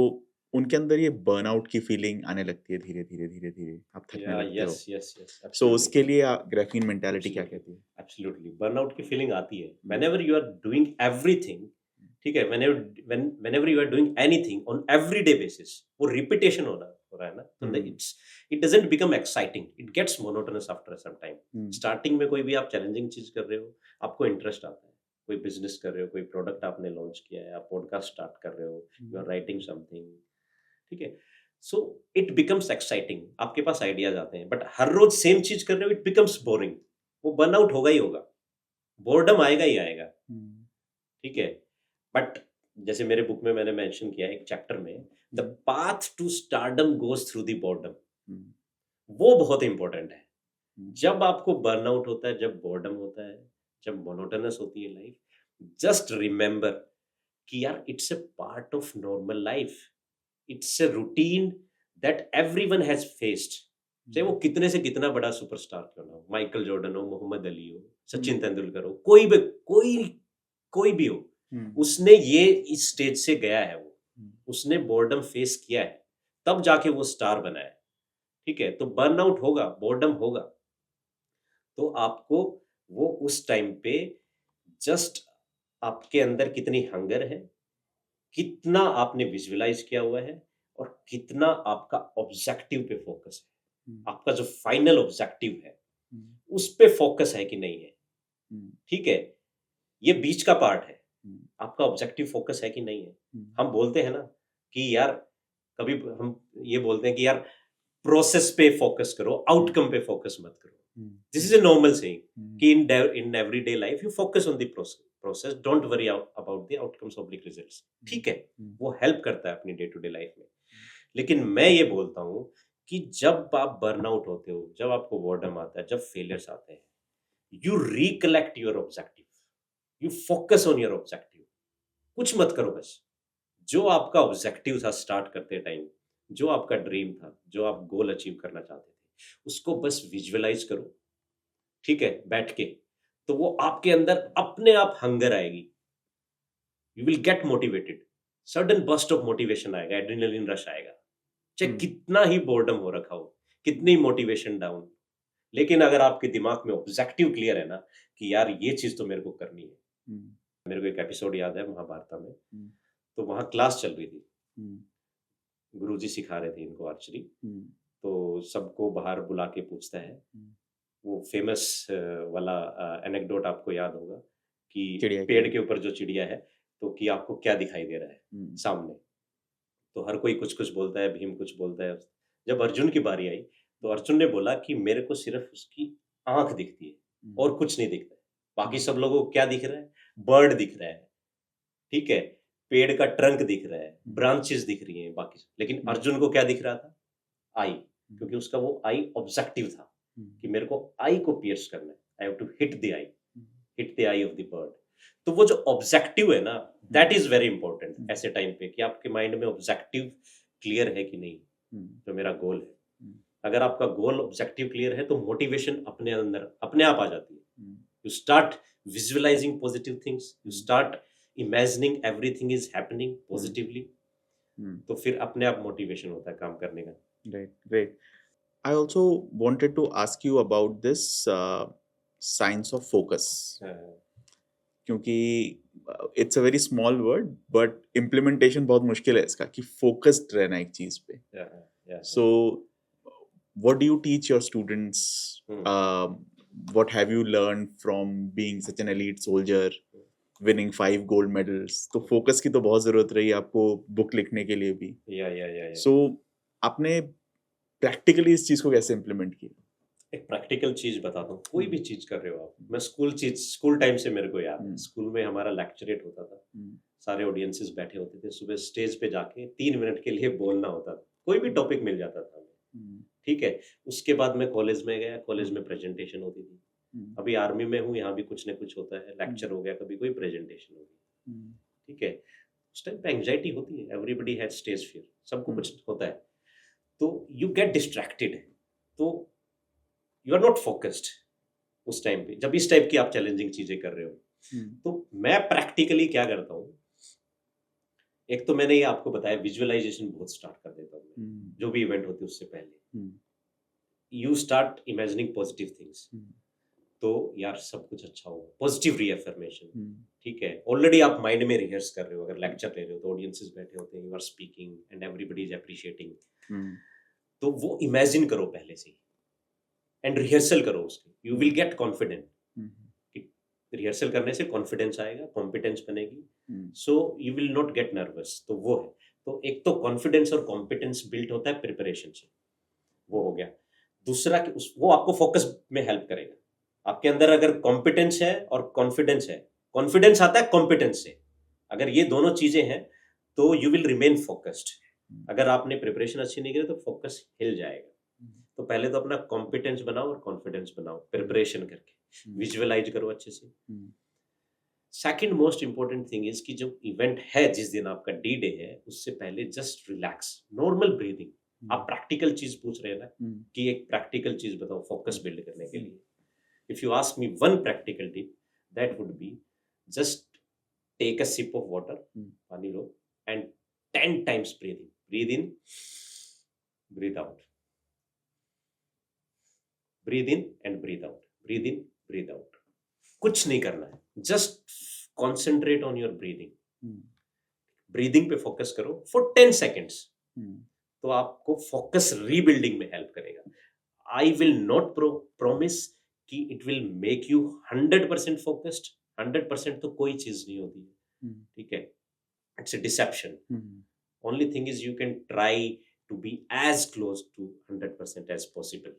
उनके अंदर ये बर्नआउट की फीलिंग आने लगती है धीरे धीरे धीरे धीरे, आप थकने Yeah, लगते हो. yes, सो absolutely. उसके लिए ग्राफीन मेंटालिटी क्या कहती है? Absolutely. Burnout की फीलिंग आती है. Whenever you are doing everything, ठीक है, whenever you are doing anything on everyday basis, वो रिपीटेशन हो रहा है ना, तो it doesn't become exciting. It gets monotonous after some time. Starting में कोई भी आप चैलेंजिंग चीज कर रहे हो, आपको इंटरेस्ट आता है. कोई बिजनेस कर रहे हो, कोई प्रोडक्ट आपने लॉन्च किया है, आप पॉडकास्ट स्टार्ट कर रहे हो, यू आर राइटिंग समथिंग, ठीक है, सो इट बिकम्स एक्साइटिंग, आपके पास आइडियाज आते हैं. बट हर रोज सेम चीज कर रहे हो, इट बिकम्स बोरिंग. वो बर्नआउट होगा ही होगा, बोर्डम आएगा ही आएगा, ठीक है. बट जैसे मेरे बुक में मैंने मेंशन किया है एक चैप्टर में, the path to stardom goes through the boredom. वो बहुत इंपॉर्टेंट है. जब आपको बर्नआउट होता है, जब बोर्डम होता है, जब मोनोटोनस होती है लाइफ, जस्ट रिमेंबर कि यार it's a part of normal life. It's a routine that everyone has faced. चाहे वो कितने से कितना बड़ा सुपरस्टार क्यों ना हो, माइकल जॉर्डन हो, मोहम्मद अली हो, सचिन तेंदुलकर हो, कोई भी हो, उसने ये इस स्टेज से गया है. उसने बोर्डम फेस किया है, तब जाके वो स्टार बना है, ठीक है. तो बर्नआउट होगा, बोर्डम होगा, तो आपको वो उस टाइम पे जस्ट आपके अंदर कितनी हंगर है, कितना आपने विजुअलाइज किया हुआ है, और कितना आपका ऑब्जेक्टिव पे फोकस है. आपका जो फाइनल ऑब्जेक्टिव है उस पे फोकस है कि नहीं है, ठीक है. ये बीच का पार्ट है, आपका ऑब्जेक्टिव फोकस है कि नहीं है. हम बोलते हैं ना कि यार, कभी हम ये बोलते हैं कि यार प्रोसेस पे फोकस करो, आउटकम पे फोकस मत करो. This is a normal saying कि in everyday life you focus on the process, don't worry about the outcomes of the results. ठीक है, वो हेल्प करता है अपनी डे टू डे लाइफ में. लेकिन मैं ये बोलता हूँ कि जब आप बर्नआउट होते हो, जब आपको बोर्डम आता है, जब फेलियर्स आते हैं, you recollect your objective, you focus on your objective. कुछ मत करो, बस जो आपका ऑब्जेक्टिव था स्टार्ट करते टाइम, जो आपका ड्रीम था, जो आप गोल अचीव करना चाहते थे, उसको बस विजुअलाइज करो, ठीक है, बैठ के. तो वो आपके अंदर अपने आप हंगर आएगी, you will get motivated. Sudden burst of motivation आएगा, एड्रेनलिन रश आएगा, चाहे कितना ही बोर्डम हो रखा हो, कितनी मोटिवेशन डाउन. लेकिन अगर आपके दिमाग में ऑब्जेक्टिव क्लियर है ना कि यार ये चीज तो मेरे को करनी है. मेरे को एक एपिसोड याद है महाभारत में, तो वहां क्लास चल रही थी, गुरुजी सिखा रहे थे इनको आर्चरी. तो सबको बाहर बुला के पूछता है, वो फेमस वाला एनेक्डोट आपको याद होगा कि पेड़ के ऊपर जो चिड़िया है, तो कि आपको क्या दिखाई दे रहा है सामने. तो हर कोई कुछ कुछ बोलता है, भीम कुछ बोलता है. जब अर्जुन की बारी आई तो अर्जुन ने बोला कि मेरे को सिर्फ उसकी आंख दिखती है और कुछ नहीं दिखता है. बाकी सब लोगों को क्या दिख रहा है? बर्ड दिख रहा है, ठीक है, पेड़ का ट्रंक दिख रहा है, ब्रांचेस दिख रही हैं बाकी. लेकिन अर्जुन को क्या दिख रहा था? आई, क्योंकि उसका वो आई ऑब्जेक्टिव था कि मेरे को आई को पियर्स करना है. I have to hit the eye, hit the eye of the bird. तो वो जो ऑब्जेक्टिव है ना, दैट इज वेरी इंपॉर्टेंट ऐसे टाइम पे, कि आपके माइंड में ऑब्जेक्टिव क्लियर है कि नहीं, जो मेरा गोल है. अगर आपका गोल ऑब्जेक्टिव क्लियर है तो मोटिवेशन अपने अंदर अपने आप आ जाती है. You start visualising positive things, you start imagining everything is happening positively. तो फिर अपने आप मोटिवेशन होता है काम करने का. Great. I also wanted to ask you about this science of focus. क्योंकि it's a very small word but implementation बहुत मुश्किल है इसका, कि फोकस्ड रहना एक चीज पे. So what do you teach your students? What have you learn from being such an elite soldier, winning 5 gold medals? तो फोकस की तो बहुत जरूरत रही आपको बुक लिखने के लिए भी. सो आपने प्रैक्टिकली इस चीज को कैसे इम्प्लीमेंट किया? एक प्रैक्टिकल चीज बताता हूँ. कोई भी चीज कर रहे हो आप, मैं स्कूल टाइम से मेरे को याद है, स्कूल में हमारा लेक्चरेट होता था. सारे ऑडियंसेस बैठे होते थे, सुबह स्टेज पे जाके 3 मिनट के लिए बोलना होता था, कोई भी टॉपिक मिल जाता था हमें, ठीक है। उसके बाद मैं कॉलेज में गया, कॉलेज में प्रेजेंटेशन होती थी। अभी आर्मी में हूँ, यहाँ भी कुछ ना कुछ होता है, लेक्चर हो गया, कभी कोई प्रेजेंटेशन हो गई, ठीक है। उस टाइम पे एंग्जाइटी होती है, एवरीबडी हैज स्टेज फियर, सबको कुछ होता है, तो यू गेट डिस्ट्रैक्टेड, तो यू आर नॉट फोकस्ड उस टाइम पे, जब इस टाइप की आप चैलेंजिंग चीजें कर रहे हो। तो मैं प्रैक्टिकली क्या करता हूँ, एक तो मैंने ये आपको बताया, विजुअलाइजेशन बहुत स्टार्ट कर देता हूँ मैं, जो भी इवेंट होती है उससे पहले you start imagining positive things, तो यार सब कुछ अच्छा होगा, पॉजिटिव रीअफर्मेशन, ठीक है। ऑलरेडी आप माइंड में रिहर्स कर रहे हो, अगर लेक्चर ले रहे हो तो ऑडियंसेस बैठे होते हैं, you are speaking and everybody is appreciating, तो वो इमेजिन करो पहले से एंड रिहर्सल करो उसकी, you will get confident. Rehearsal करने से कॉन्फिडेंस आएगा, कॉम्पिटेंस बनेगी, सो you will not gate nervous. तो वो है, तो एक तो कॉन्फिडेंस और कॉम्पिटेंस बिल्ड होता है प्रिपरेशन से, वो हो गया। दूसरा कि वो आपको फोकस में हेल्प करेगा। आपके अंदर अगर कॉम्पिटेंस है और कॉन्फिडेंस है, कॉन्फिडेंस आता है कॉम्पिटेंस से, अगर ये दोनों चीजें हैं तो यू विल रिमेन फोकस्ड। अगर आपने प्रिपरेशन अच्छी नहीं की तो फोकस हिल जाएगा। तो पहले तो अपना कॉम्पिटेंस बनाओ और कॉन्फिडेंस बनाओ प्रिपरेशन करके, विजुअलाइज करो अच्छे से। Second most important thing is कि जो इवेंट है, जिस दिन आपका डी डे है, उससे पहले जस्ट रिलैक्स, नॉर्मल ब्रीदिंग। आप प्रैक्टिकल चीज पूछ रहे हैं ना, कि एक प्रैक्टिकल चीज बताओ फोकस बिल्ड करने के लिए। If you ask me one practical tip, that would be just take a sip of water, पानी लो, and 10 times breathe in, breathe out, breathe in and breathe out, breathe in, breathe out. कुछ नहीं करना है, just concentrate on your breathing. Breathing पे focus करो for 10 seconds, तो आपको फोकस रीबिल्डिंग में हेल्प करेगा। आई विल नॉट प्रॉमिस कि it will make you 100% focused, 100% तो कोई चीज नहीं होती है, ठीक है, it's a deception. Only thing is you can try to be as close to 100% as possible.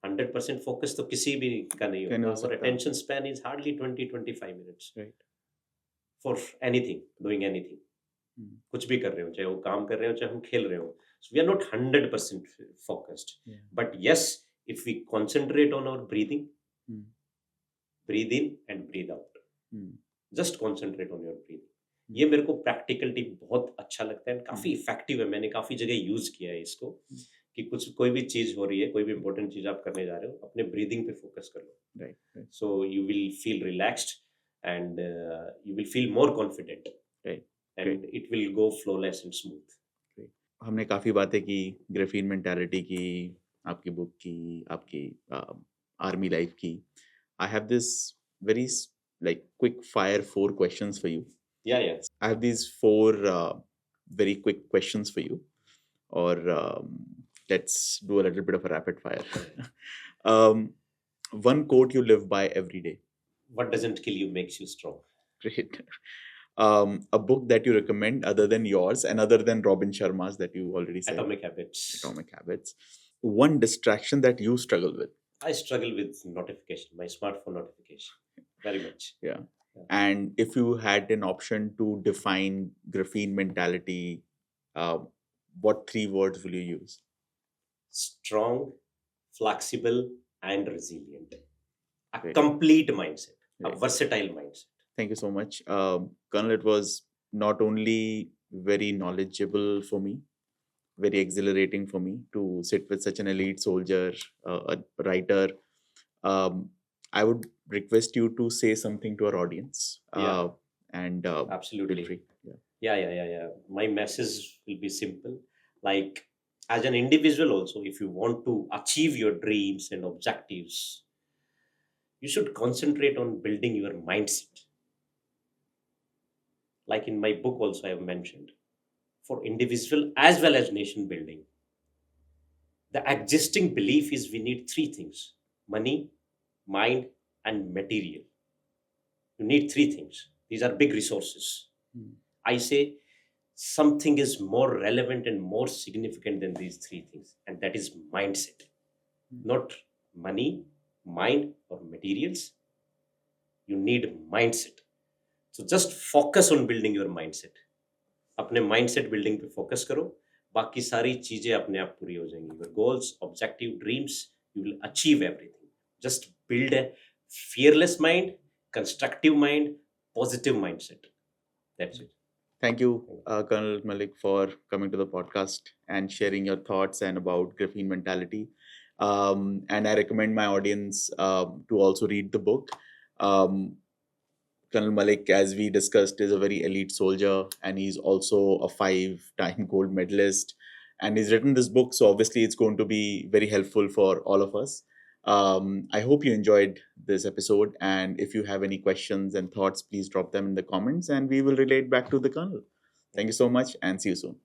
100% focus तो किसी भी का नहीं होता, और attention span is hardly 20-25 minutes for anything, doing anything. कुछ भी कर रहे हो, चाहे वो काम कर रहे हो, चाहे हम खेल रहे हो, so we are not 100% focused, but yes, if we concentrate on our breathing, breathe in and breathe out, just concentrate on your breathing. ये मेरे को प्रैक्टिकल टिप बहुत अच्छा लगता है, काफी इफेक्टिव है, मैंने काफी जगह यूज किया है इसको, कि कोई भी चीज हो रही है, कोई भी इंपॉर्टेंट चीज आप करने जा रहे हो, अपने ब्रीदिंग पे फोकस कर लो, right, so you will feel relaxed and you will feel more confident, right, and it will go flawless and smooth. हमने काफ़ी बातें की, ग्राफीन मेंटालिटी की, आपकी बुक की, आपकी आर्मी लाइफ की। I have this very like quick fire 4 questions for you. Yeah. I have these 4 very quick questions for you, or let's do a little bit of a rapid fire. One quote you live by every day. What doesn't kill you makes you strong. Great. A book that you recommend other than yours and other than Robin Sharma's that you already said. Atomic Habits. Atomic Habits. One distraction that you struggle with. I struggle with notification, my smartphone notification, very much. Yeah. And if you had an option to define graphene mentality, what 3 words will you use? Strong, flexible, and resilient. A complete mindset, a versatile mindset. Thank you so much. Colonel, it was not only very knowledgeable for me, very exhilarating for me to sit with such an elite soldier, a writer. I would request you to say something to our audience. And absolutely. Feel free. Yeah. My message will be simple. Like, as an individual also, if you want to achieve your dreams and objectives, you should concentrate on building your mindset. Like in my book also I have mentioned, for individual as well as nation building, the existing belief is we need 3 things: money, mind, and material. You need 3 things. These are big resources. I say something is more relevant and more significant than these 3 things, and that is mindset. Not money, mind, or materials. You need mindset. So just focus on building your mindset. अपने mindset building पे focus करो, बाकी सारी चीजें अपने आप पूरी हो जाएंगी. Your goals, objective, dreams, you will achieve everything. Just build a fearless mind, constructive mind, positive mindset. That's it. Thank you, Colonel Malik, for coming to the podcast and sharing your thoughts and about graphene mentality. And I recommend my audience to also read the book. Colonel Malik, as we discussed, is a very elite soldier, and he's also a 5-time gold medalist. And he's written this book, so obviously it's going to be very helpful for all of us. I hope you enjoyed this episode, and if you have any questions and thoughts, please drop them in the comments, and we will relate back to the Colonel. Thank you so much, and see you soon.